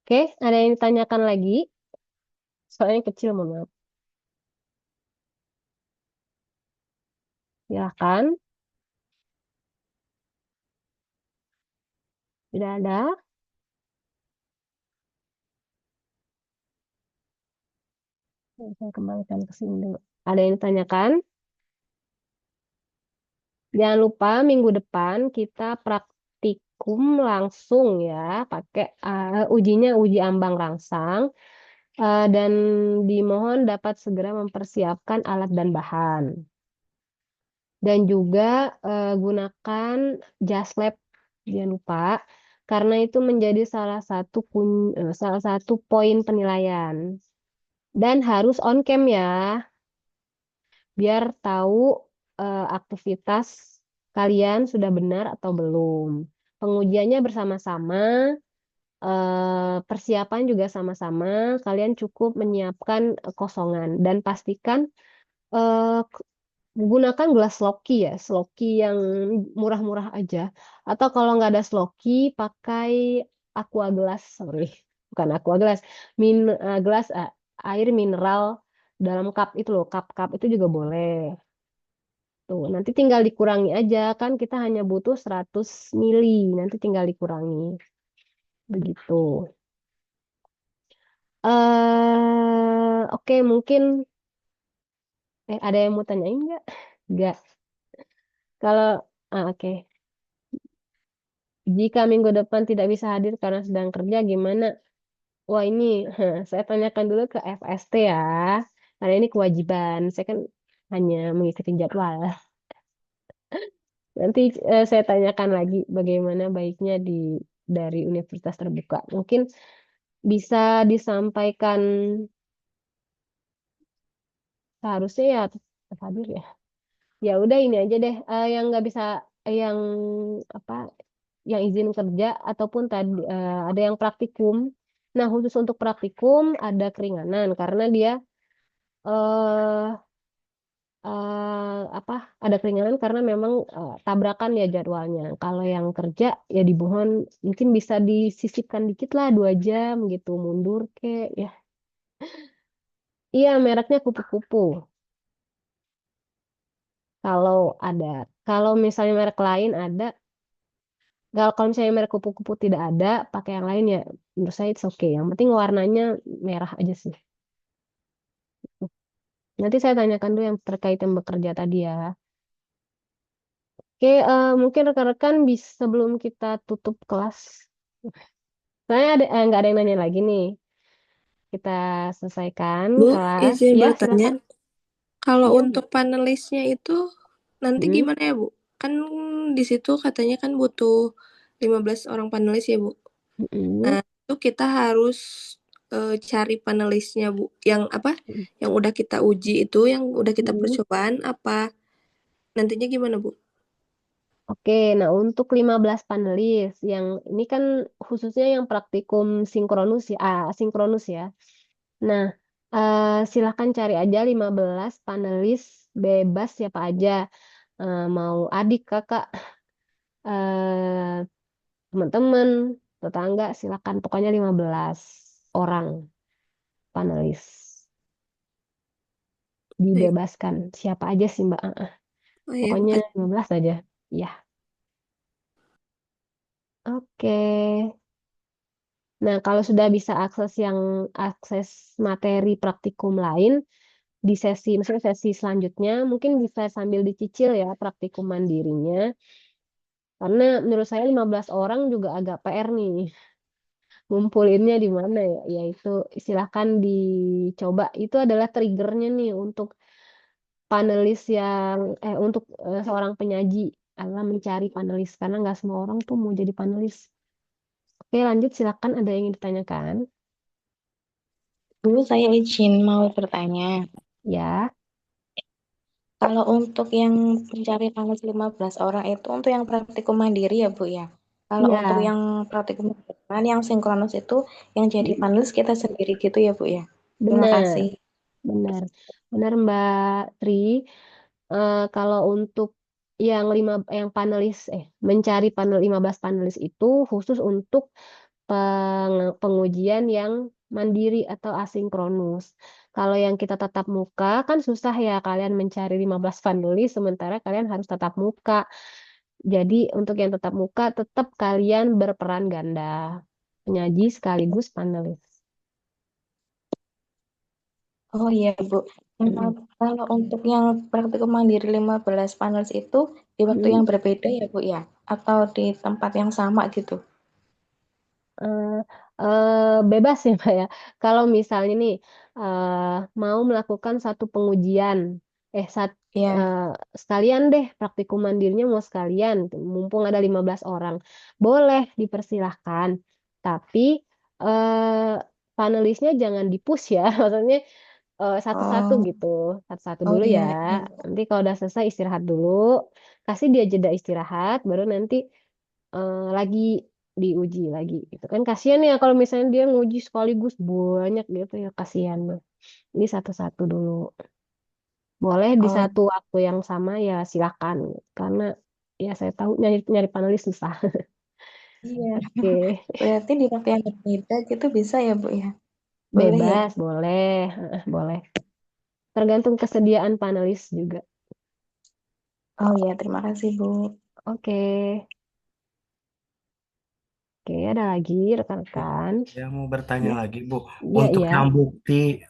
Oke, ada yang ditanyakan lagi? Soalnya kecil, mohon maaf. Silahkan. Tidak ada? Saya kembalikan ke sini dulu. Ada yang ditanyakan? Jangan lupa minggu depan kita praktikum langsung ya, pakai ujinya uji ambang rangsang dan dimohon dapat segera mempersiapkan alat dan bahan. Dan juga gunakan JASLab, jangan lupa, karena itu menjadi salah satu poin penilaian. Dan harus on cam ya, biar tahu aktivitas kalian sudah benar atau belum. Pengujiannya bersama-sama, persiapan juga sama-sama. Kalian cukup menyiapkan kosongan dan pastikan eh, gunakan gelas Sloki ya, Sloki yang murah-murah aja. Atau kalau nggak ada Sloki, pakai aqua gelas, sorry, bukan aqua gelas, gelas air mineral dalam cup itu loh, cup-cup itu juga boleh. Tuh, nanti tinggal dikurangi aja kan kita hanya butuh 100 mili, nanti tinggal dikurangi. Begitu. Oke, mungkin ada yang mau tanyain nggak? Nggak. Kalau oke. Jika minggu depan tidak bisa hadir karena sedang kerja, gimana? Wah, ini saya tanyakan dulu ke FST ya. Karena ini kewajiban. Saya kan hanya mengikuti jadwal. Nanti saya tanyakan lagi bagaimana baiknya dari universitas terbuka. Mungkin bisa disampaikan seharusnya ya tetap hadir ya. Ya udah ini aja deh. Yang nggak bisa, yang apa? Yang izin kerja ataupun tadi ada yang praktikum. Nah, khusus untuk praktikum ada keringanan karena dia eh apa ada keringanan karena memang tabrakan ya jadwalnya. Kalau yang kerja ya dimohon mungkin bisa disisipkan dikit lah 2 jam gitu mundur ke ya. Iya, mereknya kupu-kupu. Kalau ada, kalau misalnya merek lain ada, kalau misalnya merek kupu-kupu tidak ada, pakai yang lain ya. Menurut saya it's okay. Yang penting warnanya merah aja sih. Nanti saya tanyakan dulu yang terkait yang bekerja tadi ya. Oke, mungkin rekan-rekan bisa sebelum kita tutup kelas. Saya ada nggak ada yang nanya lagi nih. Kita selesaikan Bu, kelas. izin Ya, bertanya, silakan. kalau Iya, Bu. untuk panelisnya itu nanti Hmm, gimana ya, Bu? Kan di situ katanya kan butuh 15 orang panelis ya, Bu. hmm, Nah, itu kita harus cari panelisnya, Bu. Yang apa? Yang udah kita uji itu, yang udah kita hmm. percobaan apa? Nantinya gimana, Bu? Oke, nah untuk 15 panelis yang ini kan khususnya yang praktikum sinkronus ya. Nah, silahkan cari aja 15 panelis bebas siapa aja. Mau adik, kakak, eh, teman-teman, tetangga, silakan. Pokoknya 15 orang panelis. Baik. Dibebaskan. Siapa aja sih, Mbak? Oh ya, Pokoknya makasih. 15 aja. Ya, oke. Nah, kalau sudah bisa akses materi praktikum lain di misalnya sesi selanjutnya, mungkin bisa sambil dicicil ya praktikum mandirinya. Karena menurut saya 15 orang juga agak PR nih. Ngumpulinnya di mana ya? Yaitu silahkan dicoba. Itu adalah triggernya nih untuk panelis untuk seorang penyaji adalah mencari panelis karena nggak semua orang tuh mau jadi panelis. Oke, lanjut silakan ada yang ingin ditanyakan? Dulu saya izin mau bertanya, Ya, kalau untuk yang mencari panelis 15 orang itu untuk yang praktikum mandiri ya Bu ya? Kalau untuk ya, yang praktikum mandiri, yang sinkronus itu yang jadi panelis kita sendiri gitu ya Bu ya? Terima benar, kasih. benar, benar Mbak Tri. Kalau untuk yang mencari 15 panelis itu khusus untuk pengujian yang mandiri atau asinkronus. Kalau yang kita tatap muka kan susah ya kalian mencari 15 panelis sementara kalian harus tatap muka. Jadi untuk yang tatap muka tetap kalian berperan ganda, penyaji sekaligus panelis. Oh iya Bu. Nah, Mm-mm. kalau untuk yang praktikum mandiri 15 panelis itu di waktu Mm. yang berbeda ya Bu ya? Atau di tempat yang sama gitu? Eh, Bebas ya Pak ya. Kalau misalnya nih eh, mau melakukan satu pengujian, eh saat Ya. eh, sekalian deh praktikum mandirinya mau sekalian, mumpung ada 15 orang, boleh dipersilahkan. Tapi panelisnya jangan di-push ya, maksudnya satu-satu Oh, gitu, satu-satu oh dulu iya, ya. iya. Nanti kalau udah selesai istirahat dulu, kasih dia jeda istirahat, baru nanti lagi diuji lagi gitu kan. Kasihan ya kalau misalnya dia nguji sekaligus banyak gitu ya, kasihan. Ini satu-satu dulu. Boleh di Oh satu waktu yang sama ya silakan. Karena ya saya tahu nyari nyari panelis susah. iya. Oke, Berarti di waktu yang berbeda gitu bisa ya, Bu ya? Boleh ya? bebas, boleh, boleh. Tergantung kesediaan panelis juga. Oh iya, terima kasih, Bu. Oke, oke, ada lagi rekan-rekan. Saya mau bertanya Ya, lagi, Bu. iya, Untuk iya. yang bukti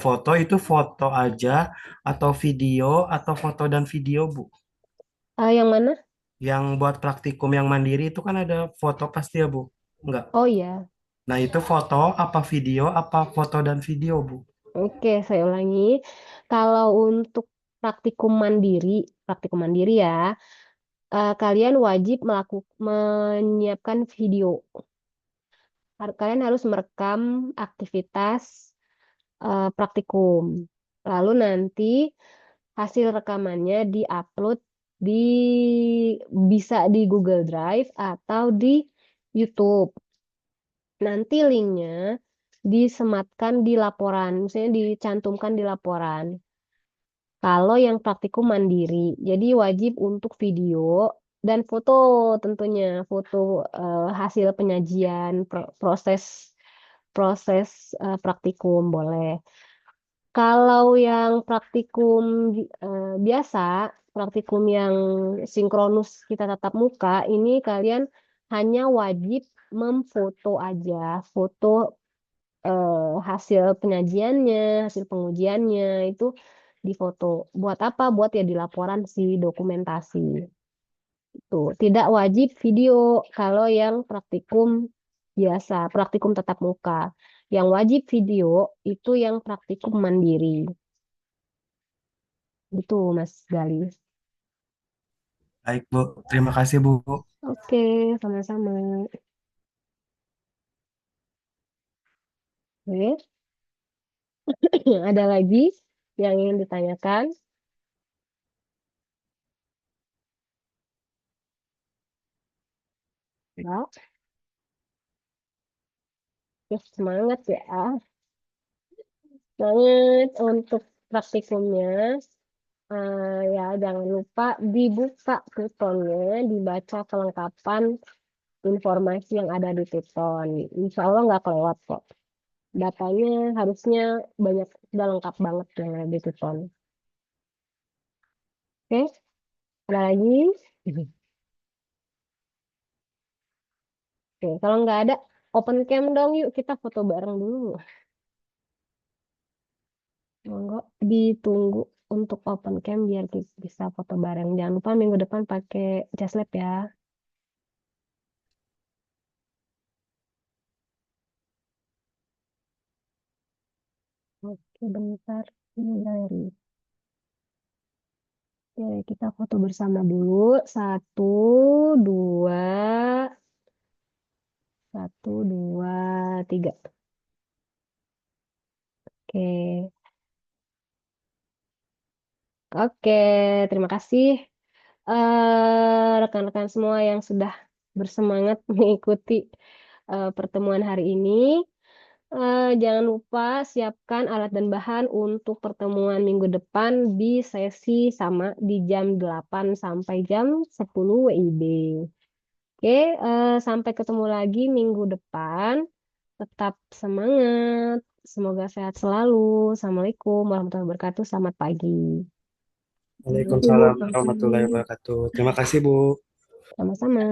foto itu foto aja atau video atau foto dan video, Bu? Yang mana? Yang buat praktikum yang mandiri itu kan ada foto pasti ya, Bu? Enggak. Oh iya, Nah, itu foto apa video apa foto dan video, Bu? oke, saya ulangi. Kalau untuk praktikum mandiri ya, kalian wajib menyiapkan video. Kalian harus merekam aktivitas praktikum. Lalu nanti hasil rekamannya diupload di bisa di Google Drive atau di YouTube. Nanti linknya disematkan di laporan, misalnya dicantumkan di laporan. Kalau yang praktikum mandiri, jadi wajib untuk video dan foto tentunya, foto hasil penyajian, proses proses praktikum boleh. Kalau yang praktikum biasa, praktikum yang sinkronus kita tatap muka, ini kalian hanya wajib memfoto aja, foto hasil penyajiannya, hasil pengujiannya itu difoto. Buat apa? Buat ya di laporan si dokumentasi. Tuh, tidak wajib video kalau yang praktikum biasa, praktikum tatap muka. Yang wajib video itu yang praktikum mandiri. Itu Mas Gali. Baik, Bu. Terima kasih, Bu. Oke, sama-sama. Oke, ada lagi yang ingin ditanyakan? Ya, ya, semangat ya. Semangat untuk praktikumnya. Ya, jangan lupa dibuka Plutonnya, dibaca kelengkapan informasi yang ada di Pluton. Insya Allah nggak kelewat kok. Datanya harusnya banyak, sudah lengkap banget yang ada di Pluton. Oke, ada lagi? Oke, kalau nggak ada, open cam dong yuk, kita foto bareng dulu. Monggo ditunggu untuk open cam biar kita bisa foto bareng. Jangan lupa minggu depan pakai jas lab ya. Oke, bentar. Ini galeri. Oke, kita foto bersama dulu. Satu, dua, satu, dua, tiga. Oke, oke. Terima kasih rekan-rekan semua yang sudah bersemangat mengikuti pertemuan hari ini. Jangan lupa siapkan alat dan bahan untuk pertemuan minggu depan di sesi sama di jam 8 sampai jam 10 WIB. Oke, sampai ketemu lagi minggu depan. Tetap semangat. Semoga sehat selalu. Assalamualaikum warahmatullahi wabarakatuh. Selamat pagi. Waalaikumsalam warahmatullahi wabarakatuh. Terima kasih, Bu. Sama-sama.